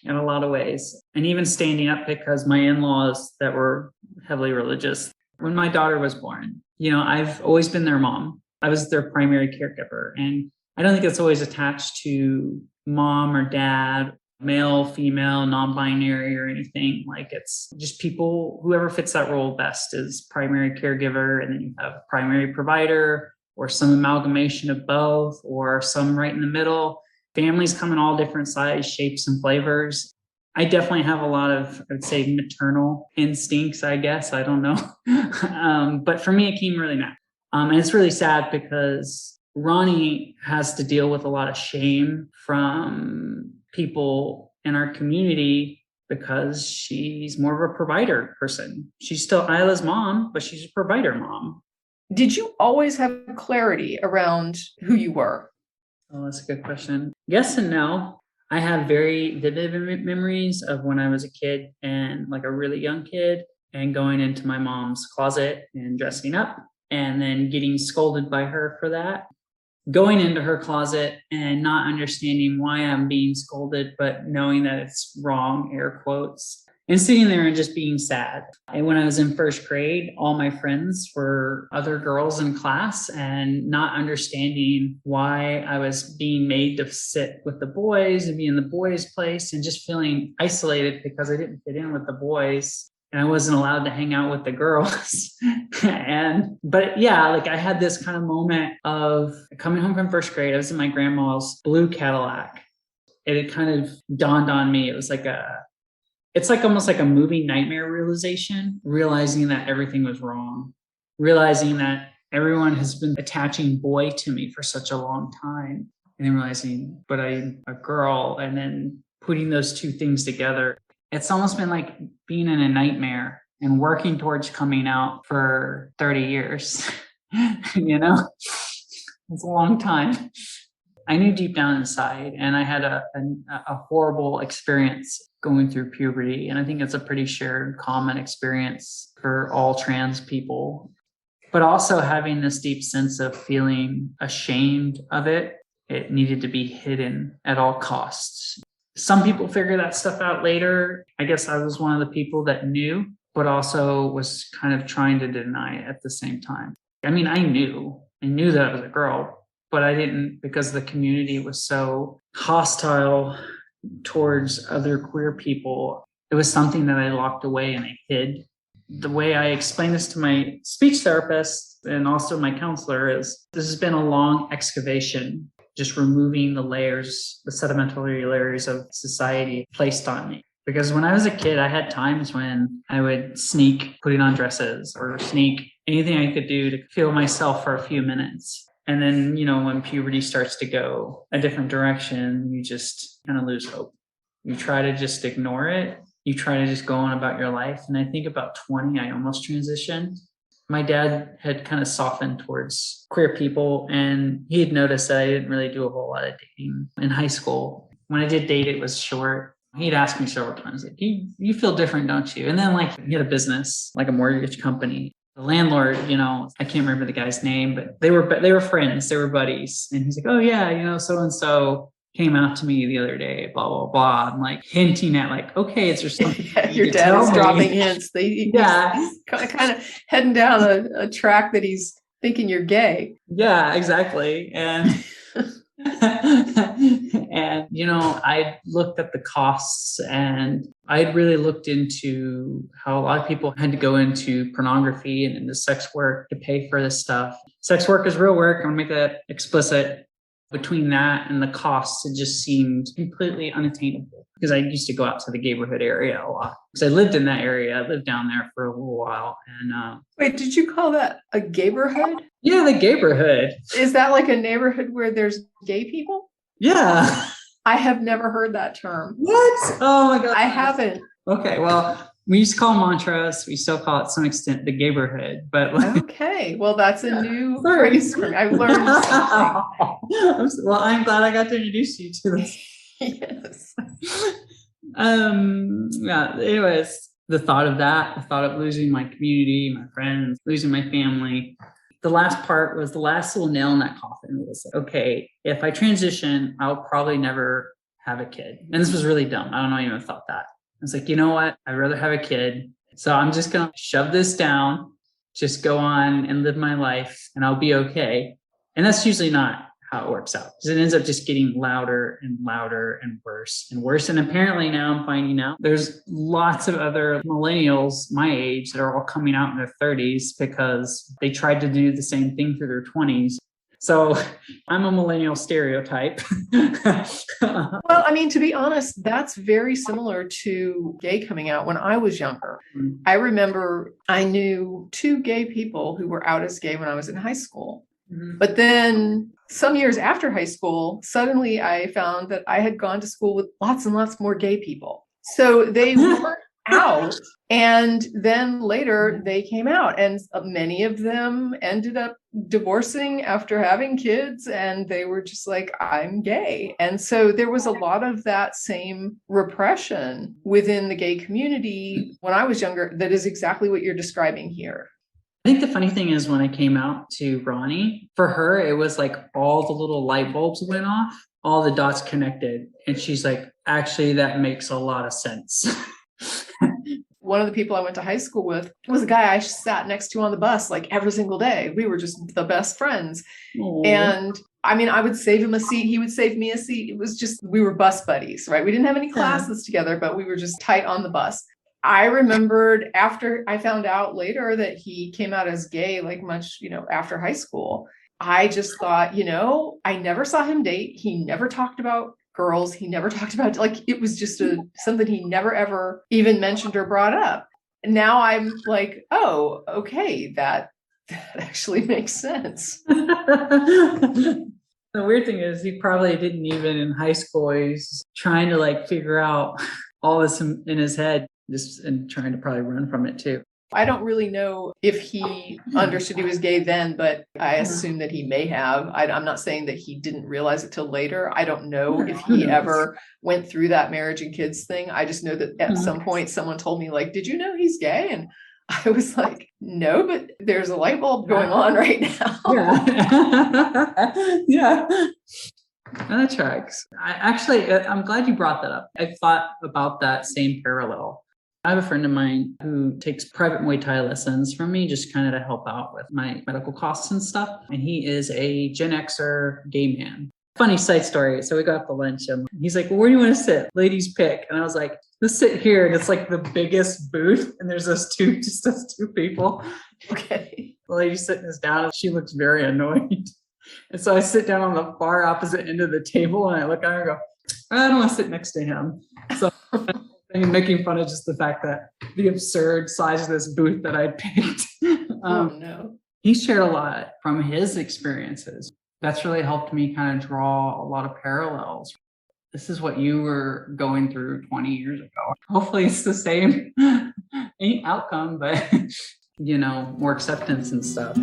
in a lot of ways. And even standing up because my in-laws that were heavily religious, when my daughter was born, I've always been their mom. I was their primary caregiver. And I don't think it's always attached to mom or dad, male, female, non-binary or anything. Like it's just people, whoever fits that role best is primary caregiver. And then you have primary provider or some amalgamation of both or some right in the middle. Families come in all different sizes, shapes, and flavors. I definitely have a lot of, I would say, maternal instincts, I guess. I don't know. But for me, it came really natural. And it's really sad because Ronnie has to deal with a lot of shame from people in our community because she's more of a provider person. She's still Isla's mom, but she's a provider mom. Did you always have clarity around who you were? Oh, that's a good question. Yes and no. I have very vivid memories of when I was a kid and like a really young kid and going into my mom's closet and dressing up and then getting scolded by her for that. Going into her closet and not understanding why I'm being scolded, but knowing that it's wrong, air quotes, and sitting there and just being sad. And when I was in first grade, all my friends were other girls in class and not understanding why I was being made to sit with the boys and be in the boys' place and just feeling isolated because I didn't fit in with the boys and I wasn't allowed to hang out with the girls. But yeah, like I had this kind of moment of coming home from first grade. I was in my grandma's blue Cadillac. It had kind of dawned on me. It's like almost like a movie nightmare realization, realizing that everything was wrong, realizing that everyone has been attaching boy to me for such a long time, and then realizing, but I'm a girl, and then putting those two things together. It's almost been like being in a nightmare and working towards coming out for 30 years. It's a long time. I knew deep down inside, and I had a horrible experience going through puberty. And I think it's a pretty shared common experience for all trans people, but also having this deep sense of feeling ashamed of it. It needed to be hidden at all costs. Some people figure that stuff out later. I guess I was one of the people that knew, but also was kind of trying to deny it at the same time. I mean, I knew that I was a girl, but I didn't, because the community was so hostile towards other queer people, it was something that I locked away and I hid. The way I explain this to my speech therapist and also my counselor is this has been a long excavation, just removing the layers, the sedimentary layers of society placed on me. Because when I was a kid, I had times when I would sneak putting on dresses or sneak anything I could do to feel myself for a few minutes. And then, when puberty starts to go a different direction, you just kind of lose hope. You try to just ignore it. You try to just go on about your life. And I think about 20, I almost transitioned. My dad had kind of softened towards queer people, and he had noticed that I didn't really do a whole lot of dating in high school. When I did date, it was short. He'd asked me several times, like, you feel different, don't you? And then he had a business, like a mortgage company. The landlord, I can't remember the guy's name, but they were friends, they were buddies. And he's like, oh yeah, so-and-so came out to me the other day, blah, blah, blah. I'm hinting at okay, is there something? Yeah, your dad is dropping hints. He's kind of heading down a track that he's thinking you're gay. Yeah, exactly. And and I looked at the costs, and I'd really looked into how a lot of people had to go into pornography and into sex work to pay for this stuff. Sex work is real work. I'm gonna make that explicit. Between that and the costs, it just seemed completely unattainable, because I used to go out to the neighborhood area a lot because I lived in that area. I lived down there for a little while. And wait, did you call that a neighborhood? Yeah, the neighborhood. Is that like a neighborhood where there's gay people? Yeah. I have never heard that term. What? Oh my God. I haven't. Okay, well, we used to call mantras. We still call it to some extent the neighborhood, but okay. Well, that's a new phrase for me. I've learned something. Well, I'm glad I got to introduce you to this. Yes. Yeah. Anyways, the thought of losing my community, my friends, losing my family. The last part was the last little nail in that coffin. It was okay, if I transition, I'll probably never have a kid. And this was really dumb. I don't know, I even thought that. I was like, you know what? I'd rather have a kid. So I'm just going to shove this down, just go on and live my life, and I'll be okay. And that's usually not how it works out, because it ends up just getting louder and louder and worse and worse. And apparently now I'm finding out there's lots of other millennials my age that are all coming out in their 30s because they tried to do the same thing through their 20s. So I'm a millennial stereotype. Well, I mean, to be honest, that's very similar to gay coming out when I was younger. Mm-hmm. I remember I knew 2 gay people who were out as gay when I was in high school. Mm-hmm. But then some years after high school, suddenly I found that I had gone to school with lots and lots more gay people. So they weren't out. And then later they came out, and many of them ended up divorcing after having kids, and they were just like, I'm gay. And so there was a lot of that same repression within the gay community when I was younger. That is exactly what you're describing here. I think the funny thing is, when I came out to Ronnie, for her, it was like all the little light bulbs went off, all the dots connected. And she's like, actually, that makes a lot of sense. One of the people I went to high school with was a guy I sat next to on the bus like every single day. We were just the best friends. Aww. And I mean, I would save him a seat. He would save me a seat. It was just, we were bus buddies, right? We didn't have any classes together, but we were just tight on the bus. I remembered after I found out later that he came out as gay, like much, after high school, I just thought, I never saw him date. He never talked about girls. He never talked about, it was just something he never ever even mentioned or brought up. And now I'm like, oh, okay, that actually makes sense. The weird thing is, he probably didn't even in high school. He's trying to figure out all this in his head, just and trying to probably run from it too. I don't really know if he understood he was gay then, but I assume that he may have. I'm not saying that he didn't realize it till later. I don't know if he ever went through that marriage and kids thing. I just know that at some point someone told me, did you know he's gay? And I was like, no, but there's a light bulb going on right now. Yeah. Yeah. That tracks. I'm glad you brought that up. I thought about that same parallel. I have a friend of mine who takes private Muay Thai lessons from me, just kind of to help out with my medical costs and stuff. And he is a Gen Xer gay man. Funny side story. So we got up to lunch and he's like, well, where do you want to sit? Ladies pick. And I was like, let's sit here. And it's like the biggest booth. And there's just us two people. Okay. The lady sitting us down and she looks very annoyed. And so I sit down on the far opposite end of the table and I look at her and go, I don't want to sit next to him. So I'm making fun of just the fact that the absurd size of this booth that I picked. Oh, no. He shared a lot from his experiences. That's really helped me kind of draw a lot of parallels. This is what you were going through 20 years ago. Hopefully it's the same outcome, but more acceptance and stuff.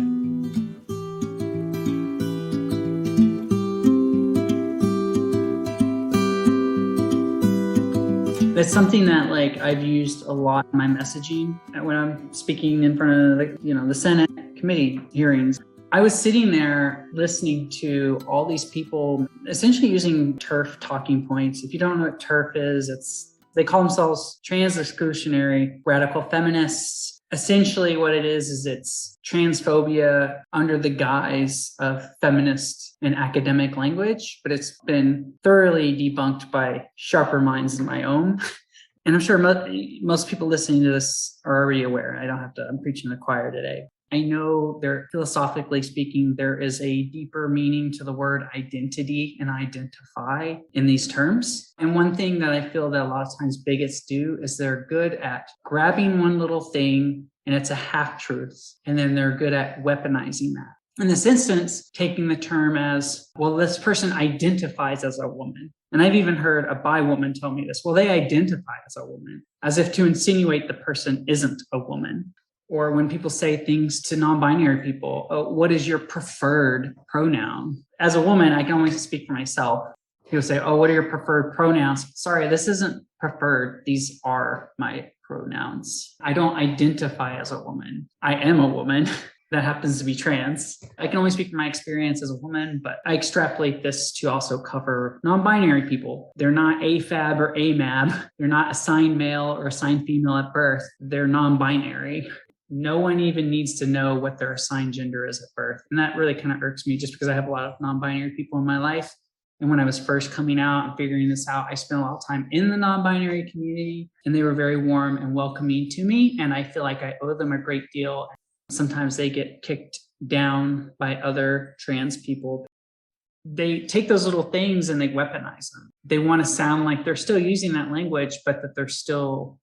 It's something that I've used a lot in my messaging when I'm speaking in front of the Senate committee hearings. I was sitting there listening to all these people essentially using TERF talking points. If you don't know what TERF is, they call themselves trans exclusionary radical feminists. Essentially what it is it's transphobia under the guise of feminist and academic language, but it's been thoroughly debunked by sharper minds than my own. And I'm sure most people listening to this are already aware. I'm preaching to the choir today. I know philosophically speaking, there is a deeper meaning to the word identity and identify in these terms. And one thing that I feel that a lot of times bigots do is they're good at grabbing one little thing and it's a half-truth. And then they're good at weaponizing that. In this instance, taking the term as, well, this person identifies as a woman. And I've even heard a bi woman tell me this. Well, they identify as a woman, as if to insinuate the person isn't a woman. Or when people say things to non-binary people, oh, what is your preferred pronoun? As a woman, I can only speak for myself. People say, oh, what are your preferred pronouns? Sorry, this isn't preferred. These are my pronouns. I don't identify as a woman. I am a woman that happens to be trans. I can only speak from my experience as a woman, but I extrapolate this to also cover non-binary people. They're not AFAB or AMAB. They're not assigned male or assigned female at birth. They're non-binary. No one even needs to know what their assigned gender is at birth. And that really kind of irks me just because I have a lot of non-binary people in my life. And when I was first coming out and figuring this out, I spent a lot of time in the non-binary community and they were very warm and welcoming to me. And I feel like I owe them a great deal. Sometimes they get kicked down by other trans people. They take those little things and they weaponize them. They want to sound like they're still using that language, but that they're still,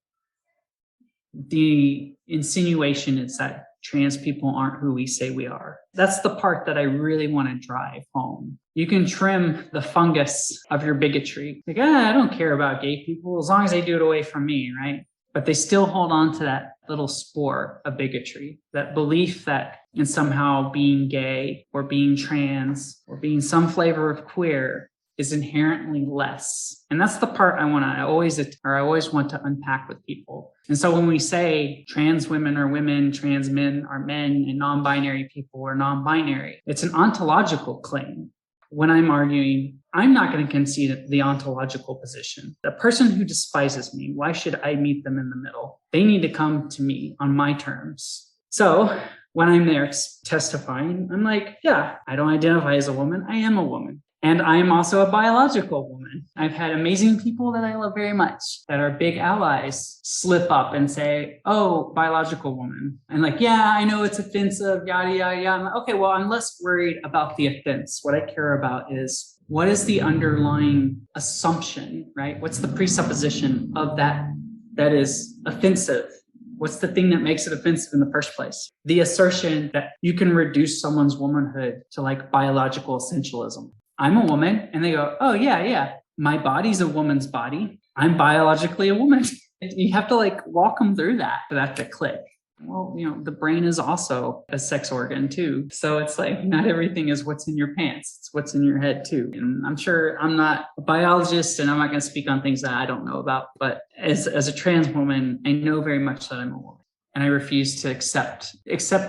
the insinuation is that trans people aren't who we say we are. That's the part that I really want to drive home. You can trim the fungus of your bigotry. I don't care about gay people as long as they do it away from me, right? But they still hold on to that little spore of bigotry, that belief that in somehow being gay or being trans or being some flavor of queer is inherently less. And that's the part I always want to unpack with people. And so when we say trans women are women, trans men are men, and non-binary people are non-binary, it's an ontological claim. When I'm arguing, I'm not going to concede the ontological position. The person who despises me, why should I meet them in the middle? They need to come to me on my terms. So when I'm there testifying, I'm like, yeah, I don't identify as a woman. I am a woman. And I am also a biological woman. I've had amazing people that I love very much that are big allies slip up and say, oh, biological woman. And yeah, I know it's offensive, yada, yada, yada. I'm like, okay, well, I'm less worried about the offense. What I care about is what is the underlying assumption, right? What's the presupposition of that is offensive? What's the thing that makes it offensive in the first place? The assertion that you can reduce someone's womanhood to biological essentialism. I'm a woman. And they go, oh, yeah. My body's a woman's body. I'm biologically a woman. You have to walk them through that for that to click. Well, the brain is also a sex organ too. So it's not everything is what's in your pants. It's what's in your head too. And I'm sure I'm not a biologist and I'm not going to speak on things that I don't know about. But as a trans woman, I know very much that I'm a woman. And I refuse to accept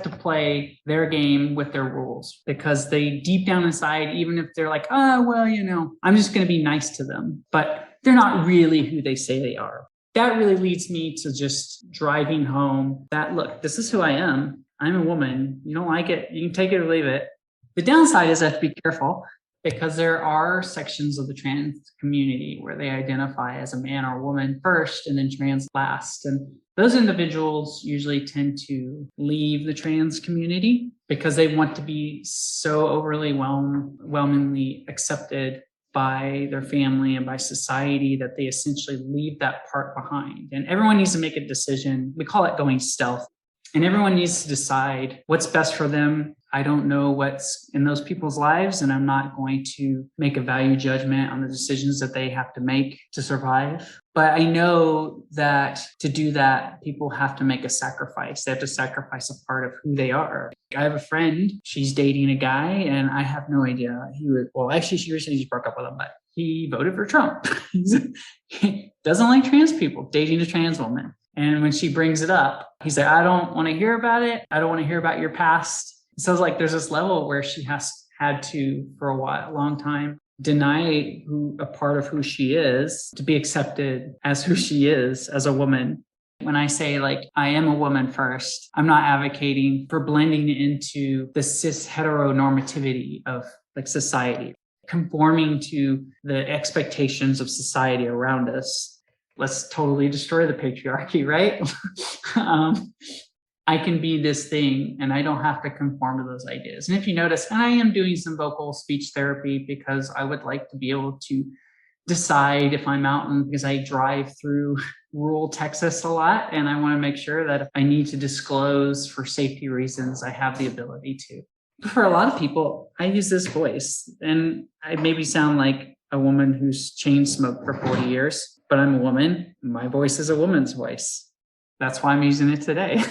to play their game with their rules because they deep down inside, even if they're like, I'm just going to be nice to them, but they're not really who they say they are. That really leads me to just driving home that, look, this is who I am. I'm a woman. You don't like it. You can take it or leave it. The downside is I have to be careful because there are sections of the trans community where they identify as a man or woman first and then trans last. And those individuals usually tend to leave the trans community because they want to be so overwhelmingly accepted by their family and by society that they essentially leave that part behind. And everyone needs to make a decision. We call it going stealth. And everyone needs to decide what's best for them. I don't know what's in those people's lives, and I'm not going to make a value judgment on the decisions that they have to make to survive. But I know that to do that, people have to make a sacrifice. They have to sacrifice a part of who they are. I have a friend, she's dating a guy, and I have no idea. Actually, she recently just broke up with him, but he voted for Trump. He doesn't like trans people, dating a trans woman. And when she brings it up, he's like, I don't want to hear about it. I don't want to hear about your past. So it's like there's this level where she had to, for a long time, deny a part of who she is to be accepted as who she is as a woman. When I say like, I am a woman first, I'm not advocating for blending into the cis heteronormativity of like society, conforming to the expectations of society around us. Let's totally destroy the patriarchy, right? I can be this thing and I don't have to conform to those ideas. And if you notice, I am doing some vocal speech therapy because I would like to be able to decide if I'm out, because I drive through rural Texas a lot and I want to make sure that if I need to disclose for safety reasons, I have the ability to. For a lot of people, I use this voice and I maybe sound like a woman who's chain smoked for 40 years, but I'm a woman. My voice is a woman's voice. That's why I'm using it today.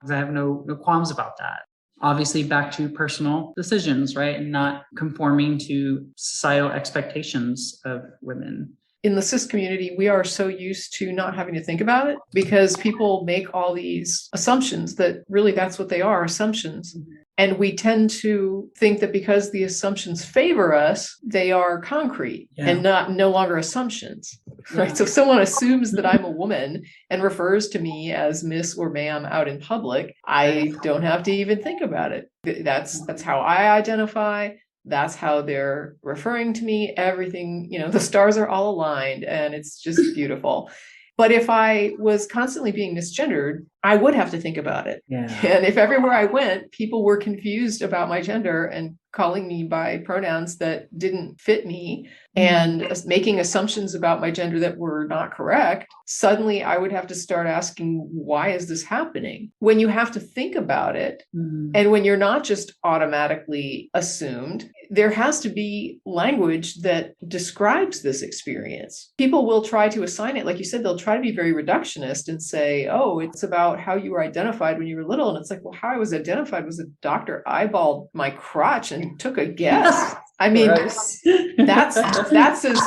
I have no qualms about that. Obviously, back to personal decisions, right? And not conforming to societal expectations of women. In the cis community, we are so used to not having to think about it because people make all these assumptions that really that's what they are, assumptions. And we tend to think that because the assumptions favor us, they are concrete and no longer assumptions, right? Yeah. So if someone assumes that I'm a woman and refers to me as Miss or Ma'am out in public, I don't have to even think about it. That's how I identify. That's how they're referring to me. Everything, the stars are all aligned and it's just beautiful. But if I was constantly being misgendered, I would have to think about it. Yeah. And if everywhere I went, people were confused about my gender and calling me by pronouns that didn't fit me and making assumptions about my gender that were not correct, suddenly I would have to start asking, why is this happening? When you have to think about it, and when you're not just automatically assumed, there has to be language that describes this experience. People will try to assign it, like you said, they'll try to be very reductionist and say, oh, it's about how you were identified when you were little. And it's like, well, how I was identified was a doctor eyeballed my crotch and took a guess. I mean, that's as,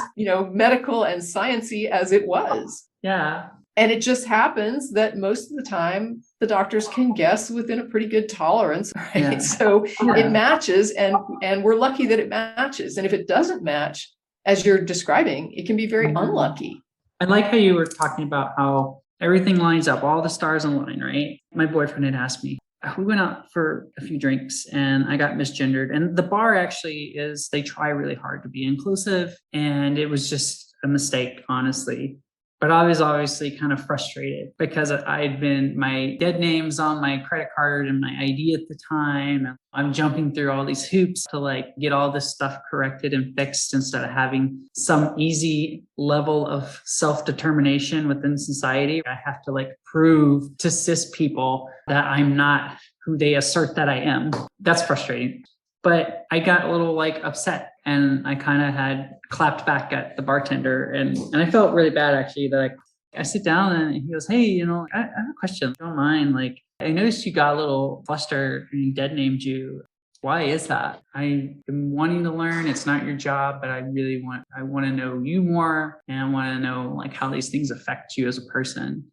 medical and sciencey as it was. Yeah. And it just happens that most of the time the doctors can guess within a pretty good tolerance, right? Yeah. So it matches and we're lucky that it matches. And if it doesn't match, as you're describing, it can be very unlucky. I like how you were talking about how everything lines up, all the stars align, right? My boyfriend had asked me, we went out for a few drinks and I got misgendered. And the bar actually they try really hard to be inclusive. And it was just a mistake, honestly. But I was obviously kind of frustrated because my dead name's on my credit card and my ID at the time. And I'm jumping through all these hoops to get all this stuff corrected and fixed instead of having some easy level of self-determination within society. I have to prove to cis people that I'm not who they assert that I am. That's frustrating. But I got a little upset and I kind of had clapped back at the bartender and I felt really bad actually that I sit down and he goes, hey, I have a question. Don't mind. I noticed you got a little flustered and he dead named you. Why is that? I've been wanting to learn. It's not your job, but I want to know you more and I want to know how these things affect you as a person.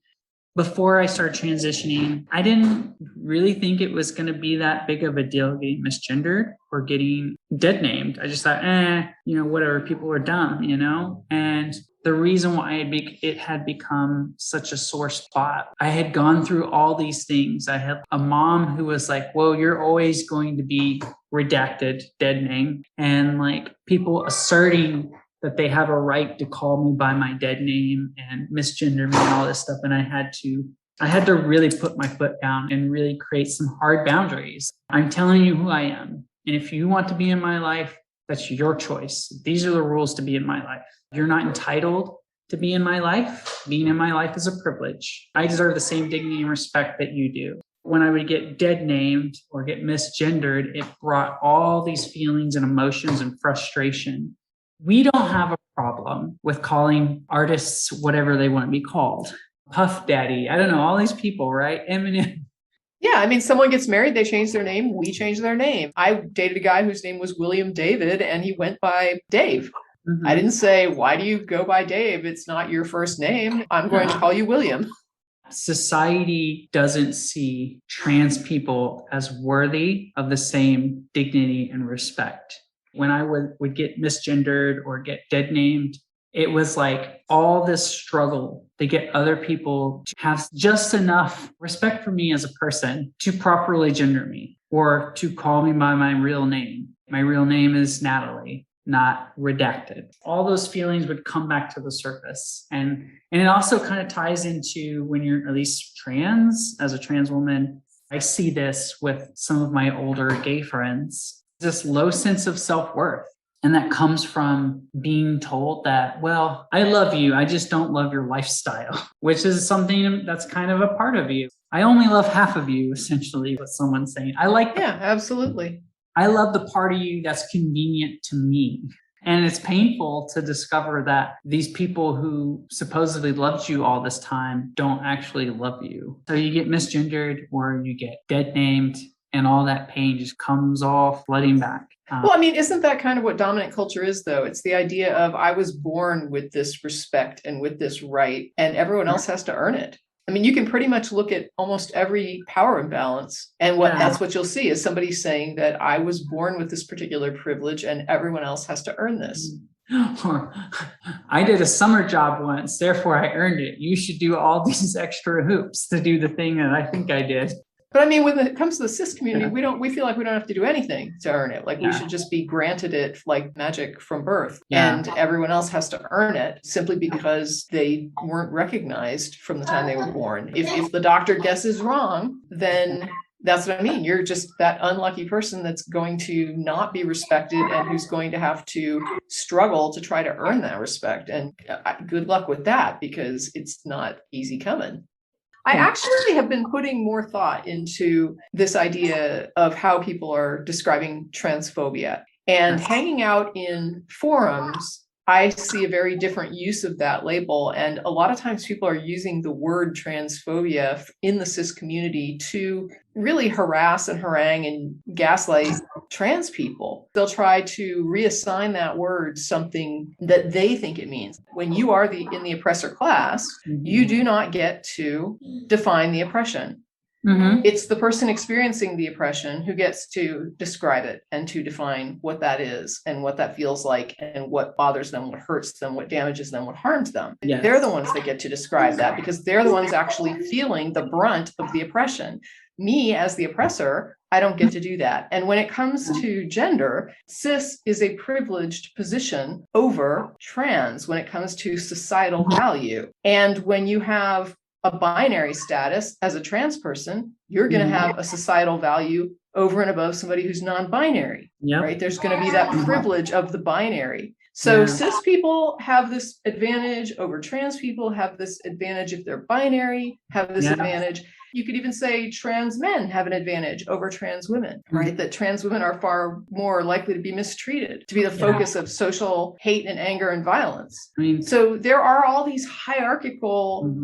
before I started transitioning, I didn't really think it was going to be that big of a deal getting misgendered or getting dead named. I just thought, whatever, people are dumb, And the reason why it had become such a sore spot, I had gone through all these things. I had a mom who was like, well, you're always going to be redacted, dead name. And like people asserting that they have a right to call me by my dead name and misgender me and all this stuff. And I had to really put my foot down and really create some hard boundaries. I'm telling you who I am. And if you want to be in my life, that's your choice. These are the rules to be in my life. You're not entitled to be in my life. Being in my life is a privilege. I deserve the same dignity and respect that you do. When I would get dead named or get misgendered, it brought all these feelings and emotions and frustration. We don't have a problem with calling artists whatever they want to be called. Puff Daddy, I don't know, all these people, right? Eminem. Yeah, I mean, someone gets married, they change their name, we change their name. I dated a guy whose name was William David, and he went by Dave. Mm-hmm. I didn't say, why do you go by Dave? It's not your first name. I'm going to call you William. Society doesn't see trans people as worthy of the same dignity and respect. When I would get misgendered or get dead named, it was like all this struggle to get other people to have just enough respect for me as a person to properly gender me or to call me by my real name. My real name is Natalie, not redacted. All those feelings would come back to the surface. And it also kind of ties into when you're at least trans, as a trans woman. I see this with some of my older gay friends. This low sense of self-worth. And that comes from being told that, well, I love you, I just don't love your lifestyle, which is something that's kind of a part of you. I only love half of you, essentially, what someone's saying. Yeah, absolutely. I love the part of you that's convenient to me. And it's painful to discover that these people who supposedly loved you all this time don't actually love you. So you get misgendered or you get dead named, and all that pain just comes all flooding back. Well, I mean, isn't that kind of what dominant culture is, though? It's the idea of I was born with this respect and with this right, and everyone else has to earn it. I mean, you can pretty much look at almost every power imbalance, and that's what you'll see is somebody saying that I was born with this particular privilege and everyone else has to earn this. Or I did a summer job once, therefore I earned it. You should do all these extra hoops to do the thing that I think I did. But I mean, when it comes to the cis community, we feel like we don't have to do anything to earn it. Like we should just be granted it like magic from birth. And everyone else has to earn it simply because they weren't recognized from the time they were born. If the doctor guesses wrong, then that's what I mean. You're just that unlucky person that's going to not be respected and who's going to have to struggle to try to earn that respect. And good luck with that, because it's not easy coming. I actually have been putting more thought into this idea of how people are describing transphobia. And hanging out in forums, I see a very different use of that label. And a lot of times people are using the word transphobia in the cis community to really harass and harangue and gaslight trans people. They'll try to reassign that word something that they think it means. When you are in the oppressor class, you do not get to define the oppression. Mm-hmm. It's the person experiencing the oppression who gets to describe it and to define what that is and what that feels like and what bothers them, what hurts them, what damages them, what harms them. Yes. They're the ones that get to describe that because they're the ones actually feeling the brunt of the oppression. Me, as the oppressor, I don't get to do that. And when it comes to gender, cis is a privileged position over trans when it comes to societal value. And when you have a binary status as a trans person, you're going to have a societal value over and above somebody who's non-binary, right? There's going to be that privilege of the binary. So cis people have this advantage over trans people, have this advantage if they're binary, have this advantage. You could even say trans men have an advantage over trans women, right? That trans women are far more likely to be mistreated, to be the focus of social hate and anger and violence. So there are all these hierarchical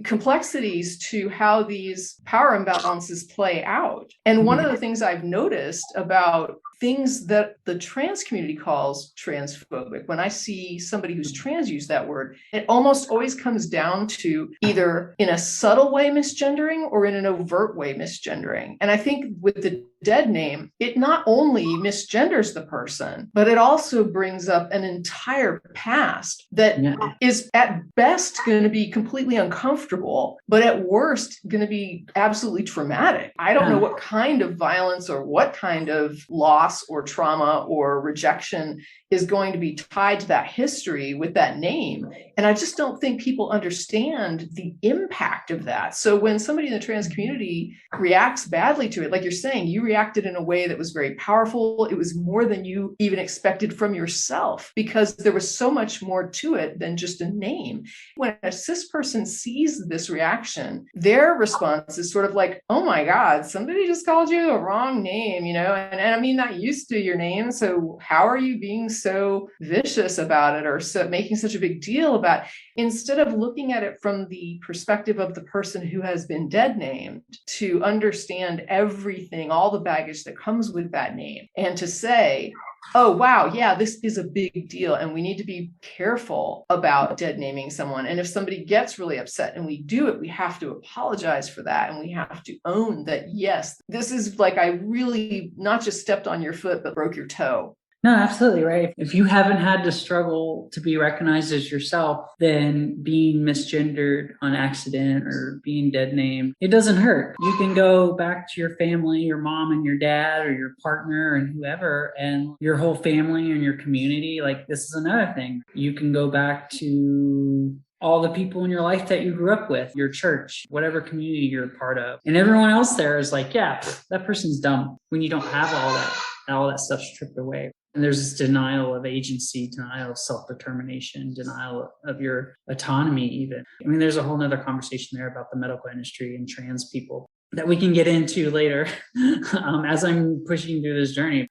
complexities to how these power imbalances play out. And one of the things I've noticed about things that the trans community calls transphobic, when I see somebody who's trans use that word, it almost always comes down to either in a subtle way misgendering or in an overt way misgendering. And I think with the dead name, it not only misgenders the person, but it also brings up an entire past that is at best going to be completely uncomfortable, but at worst going to be absolutely traumatic. I don't know what kind of violence or what kind of loss or trauma or rejection is going to be tied to that history with that name. And I just don't think people understand the impact of that. So when somebody in the trans community reacts badly to it, like you're saying, you reacted in a way that was very powerful. It was more than you even expected from yourself because there was so much more to it than just a name. When a cis person sees this reaction, their response is sort of like, oh my God, somebody just called you a wrong name, and I mean, not used to your name. So how are you being so vicious about it or so making such a big deal about it? Instead of looking at it from the perspective of the person who has been dead named, to understand everything, all the baggage that comes with that name, and to say, oh, wow, yeah, this is a big deal. And we need to be careful about dead naming someone. And if somebody gets really upset and we do it, we have to apologize for that. And we have to own that, yes, this is like, I really not just stepped on your foot, but broke your toe. No, absolutely right. If you haven't had to struggle to be recognized as yourself, then being misgendered on accident or being dead named, it doesn't hurt. You can go back to your family, your mom and your dad or your partner and whoever, and your whole family and your community. Like, this is another thing. You can go back to all the people in your life that you grew up with, your church, whatever community you're a part of. And everyone else there is like, yeah, that person's dumb, when you don't have all that stuff stripped away. And there's this denial of agency, denial of self-determination, denial of your autonomy even. I mean, there's a whole nother conversation there about the medical industry and trans people that we can get into later as I'm pushing through this journey.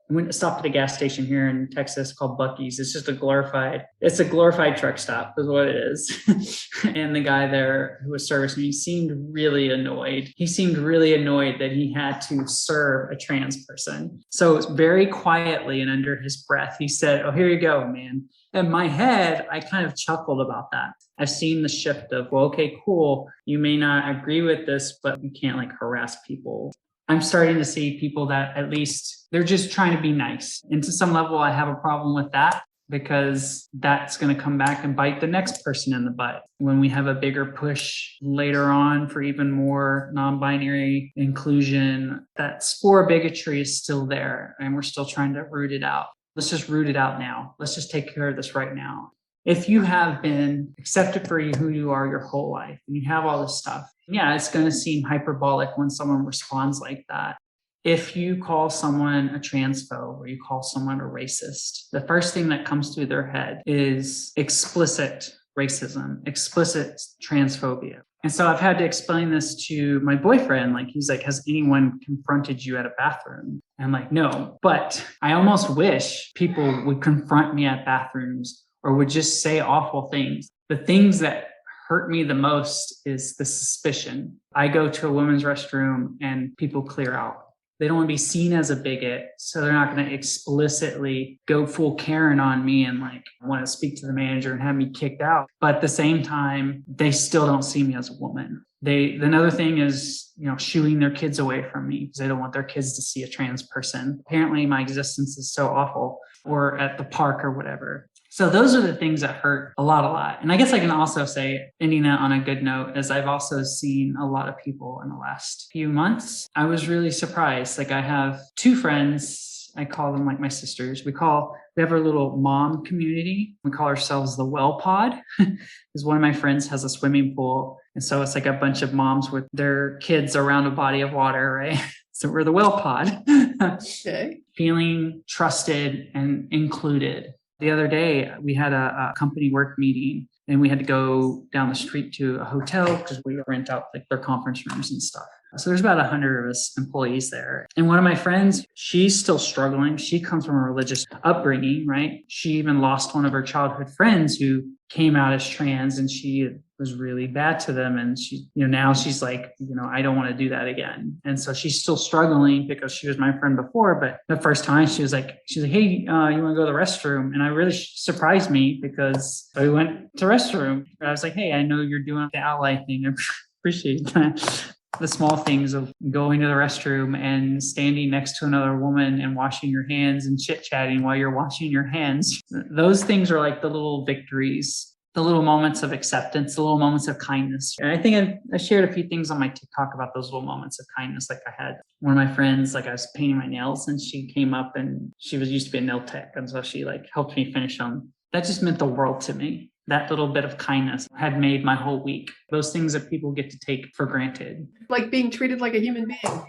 I went to stop at a gas station here in Texas called Buc-ee's. It's just a glorified truck stop is what it is. And the guy there who was servicing me seemed really annoyed. He seemed really annoyed that he had to serve a trans person. So very quietly and under his breath, he said, "Oh, here you go, man." In my head, I kind of chuckled about that. I've seen the shift of, well, okay, cool. You may not agree with this, but you can't like harass people. I'm starting to see people that at least they're just trying to be nice. And to some level, I have a problem with that because that's going to come back and bite the next person in the butt. When we have a bigger push later on for even more non-binary inclusion, that spore of bigotry is still there and we're still trying to root it out. Let's just root it out now. Let's just take care of this right now. If you have been accepted for who you are your whole life and you have all this stuff, yeah, it's going to seem hyperbolic when someone responds like that. If you call someone a transphobe or you call someone a racist, the first thing that comes through their head is explicit racism, explicit transphobia. And so I've had to explain this to my boyfriend. Like, he's like, has anyone confronted you at a bathroom? I'm like, no, but I almost wish people would confront me at bathrooms or would just say awful things. The things that hurt me the most is the suspicion. I go to a women's restroom and people clear out. They don't want to be seen as a bigot, so they're not going to explicitly go full Karen on me and like want to speak to the manager and have me kicked out. But at the same time, they still don't see me as a woman. Another thing is, shooing their kids away from me because they don't want their kids to see a trans person. Apparently my existence is so awful, or at the park or whatever. So those are the things that hurt a lot. And I guess I can also say, ending that on a good note, is I've also seen a lot of people in the last few months. I was really surprised. Like, I have two friends, I call them like my sisters. We have our little mom community. We call ourselves the Well Pod because one of my friends has a swimming pool. And so it's like a bunch of moms with their kids around a body of water, right? So we're the Well Pod. Okay. Feeling trusted and included. The other day, we had a company work meeting And we had to go down the street to a hotel because we rent out like their conference rooms and stuff. So there's about 100 of us employees there. And one of my friends, she's still struggling. She comes from a religious upbringing, right? She even lost one of her childhood friends who came out as trans, and she was really bad to them. And she, now she's like, I don't want to do that again. And so she's still struggling because she was my friend before. But the first time she was like, hey, you want to go to the restroom? And I really surprised me because we went to the restroom. I was like, hey, I know you're doing the ally thing. I appreciate that. The small things of going to the restroom and standing next to another woman and washing your hands and chit-chatting while you're washing your hands. Those things are like the little victories, the little moments of acceptance, the little moments of kindness. And I think I shared a few things on my TikTok about those little moments of kindness. Like I had one of my friends, like I was painting my nails and she came up and she used to be a nail tech. And so she like helped me finish them. That just meant the world to me. That little bit of kindness had made my whole week. Those things that people get to take for granted. Like being treated like a human being.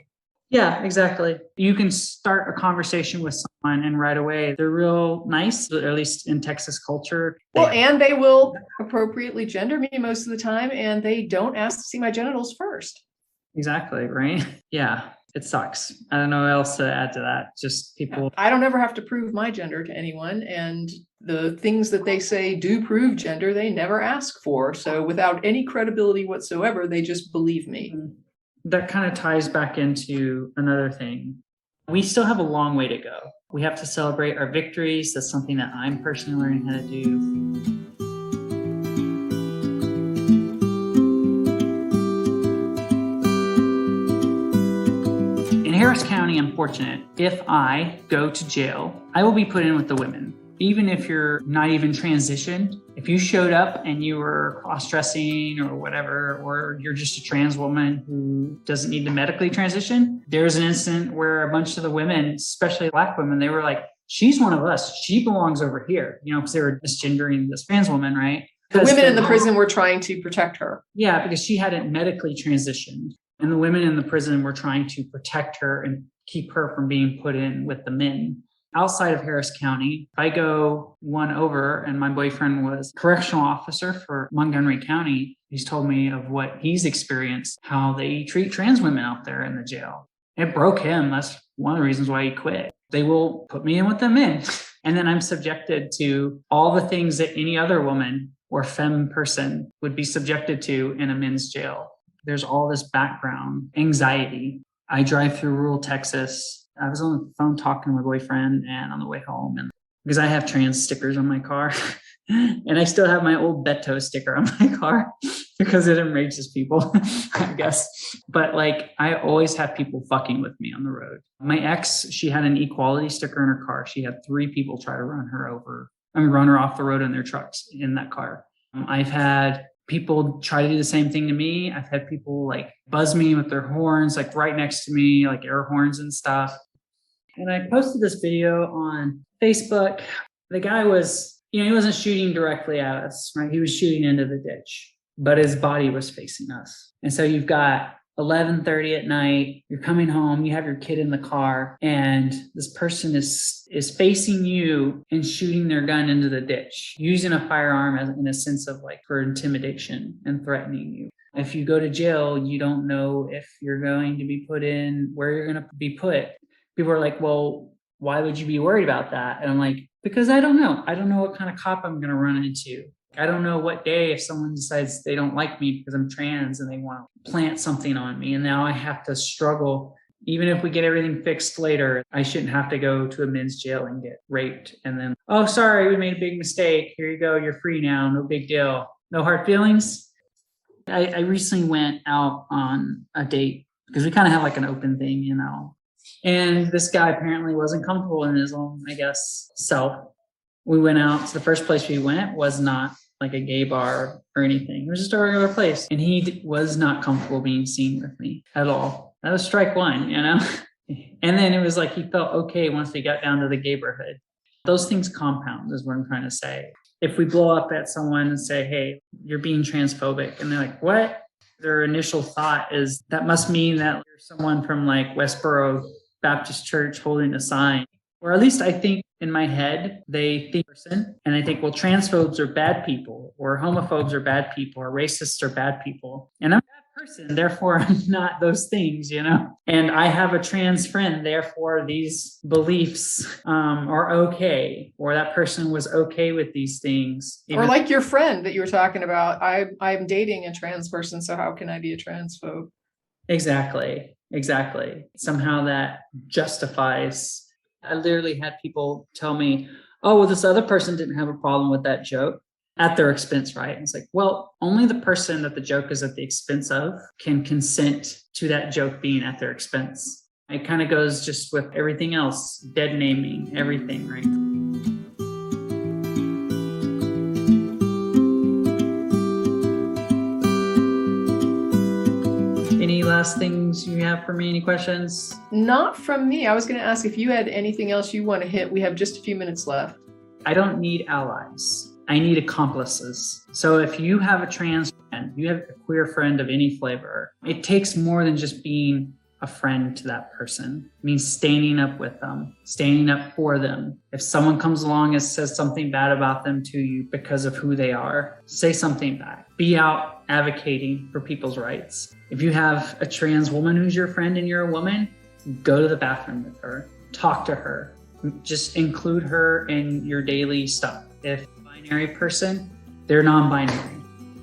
Yeah, exactly. You can start a conversation with someone and right away they're real nice, at least in Texas culture. Well, and they will appropriately gender me most of the time, and they don't ask to see my genitals first. Exactly, right? Yeah, it sucks. I don't know what else to add to that. Just people. I don't ever have to prove my gender to anyone, and the things that they say do prove gender, they never ask for. So without any credibility whatsoever, they just believe me. That kind of ties back into another thing. We still have a long way to go. We have to celebrate our victories. That's something that I'm personally learning how to do. In Harris County, I'm fortunate. If I go to jail, I will be put in with the women. Even if you're not even transitioned, if you showed up and you were cross-dressing or whatever, or you're just a trans woman who doesn't need to medically transition, there's an incident where a bunch of the women, especially Black women, they were like, she's one of us. She belongs over here, because they were misgendering this trans woman, right? The women in the prison were trying to protect her. Yeah, because she hadn't medically transitioned. And the women in the prison were trying to protect her and keep her from being put in with the men. Outside of Harris County, if I go one over, and my boyfriend was correctional officer for Montgomery County, he's told me of what he's experienced, how they treat trans women out there in the jail. It broke him. That's one of the reasons why he quit. They will put me in with the men. And then I'm subjected to all the things that any other woman or femme person would be subjected to in a men's jail. There's all this background anxiety. I drive through rural Texas. I was on the phone talking to my boyfriend and on the way home, and because I have trans stickers on my car and I still have my old Beto sticker on my car because it enrages people, I guess. But like, I always have people fucking with me on the road. My ex, she had an equality sticker in her car. She had 3 people try to run her off the road in their trucks in that car. I've had people try to do the same thing to me. I've had people like buzz me with their horns, like right next to me, like air horns and stuff. And I posted this video on Facebook. The guy was, he wasn't shooting directly at us, right? He was shooting into the ditch, but his body was facing us. And so you've got 11:30 at night, you're coming home, you have your kid in the car, and this person is facing you and shooting their gun into the ditch, using a firearm in a sense of like for intimidation and threatening you. If you go to jail, you don't know if you're going to be put in, where you're going to be put. People are like, well, why would you be worried about that? And I'm like, because I don't know. I don't know what kind of cop I'm going to run into. I don't know what day if someone decides they don't like me because I'm trans and they want to plant something on me. And now I have to struggle. Even if we get everything fixed later, I shouldn't have to go to a men's jail and get raped. And then, oh, sorry, we made a big mistake. Here you go. You're free now. No big deal. No hard feelings. I recently went out on a date because we kind of have like an open thing, And this guy apparently wasn't comfortable in his own, I guess, self. We went out. So the first place we went was not like a gay bar or anything. It was just a regular place. And he was not comfortable being seen with me at all. That was strike one, And then it was like he felt okay once we got down to the neighborhood. Those things compound is what I'm trying to say. If we blow up at someone and say, hey, you're being transphobic, and they're like, what? Their initial thought is that must mean that you're someone from like Westboro Baptist Church holding a sign. Or at least I think in my head, they think person, and I think, well, transphobes are bad people, or homophobes are bad people, or racists are bad people. And I'm a bad person, therefore I'm not those things, And I have a trans friend, therefore these beliefs are okay, or that person was okay with these things. Or like your friend that you were talking about, I'm dating a trans person, so how can I be a transphobe? Exactly. Somehow that justifies. I literally had people tell me, oh, well, this other person didn't have a problem with that joke at their expense, right? And it's like, well, only the person that the joke is at the expense of can consent to that joke being at their expense. It kind of goes just with everything else, dead naming, everything, right? Any last things you have for me? Any questions? Not from me. I was going to ask if you had anything else you want to hit. We have just a few minutes left. I don't need allies. I need accomplices. So if you have a trans friend, you have a queer friend of any flavor, it takes more than just being a friend to that person. It means standing up with them, standing up for them. If someone comes along and says something bad about them to you because of who they are, say something back. Be out advocating for people's rights. If you have a trans woman who's your friend and you're a woman, go to the bathroom with her, talk to her, just include her in your daily stuff. If a binary person, they're non-binary.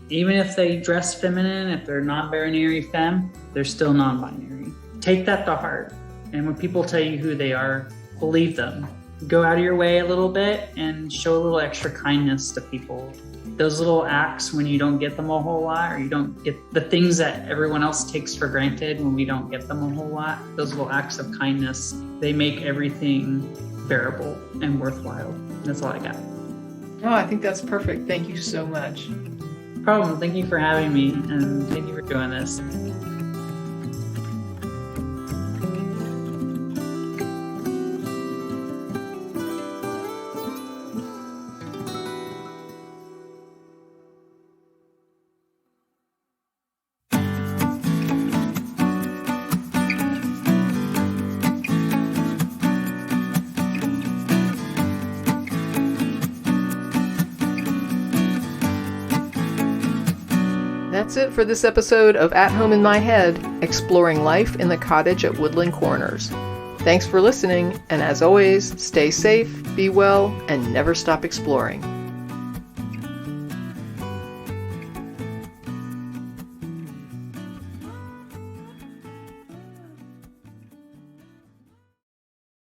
Even if they dress feminine, if they're non-binary femme, they're still non-binary. Take that to heart. And when people tell you who they are, believe them. Go out of your way a little bit and show a little extra kindness to people. Those little acts when you don't get them a whole lot, or you don't get the things that everyone else takes for granted when we don't get them a whole lot, those little acts of kindness, they make everything bearable and worthwhile. That's all I got. Oh, I think that's perfect. Thank you so much. No problem. Thank you for having me, and thank you for doing this. That's it for this episode of At Home in My Head, exploring life in the cottage at Woodland Corners. Thanks for listening, and as always, stay safe, be well, and never stop exploring.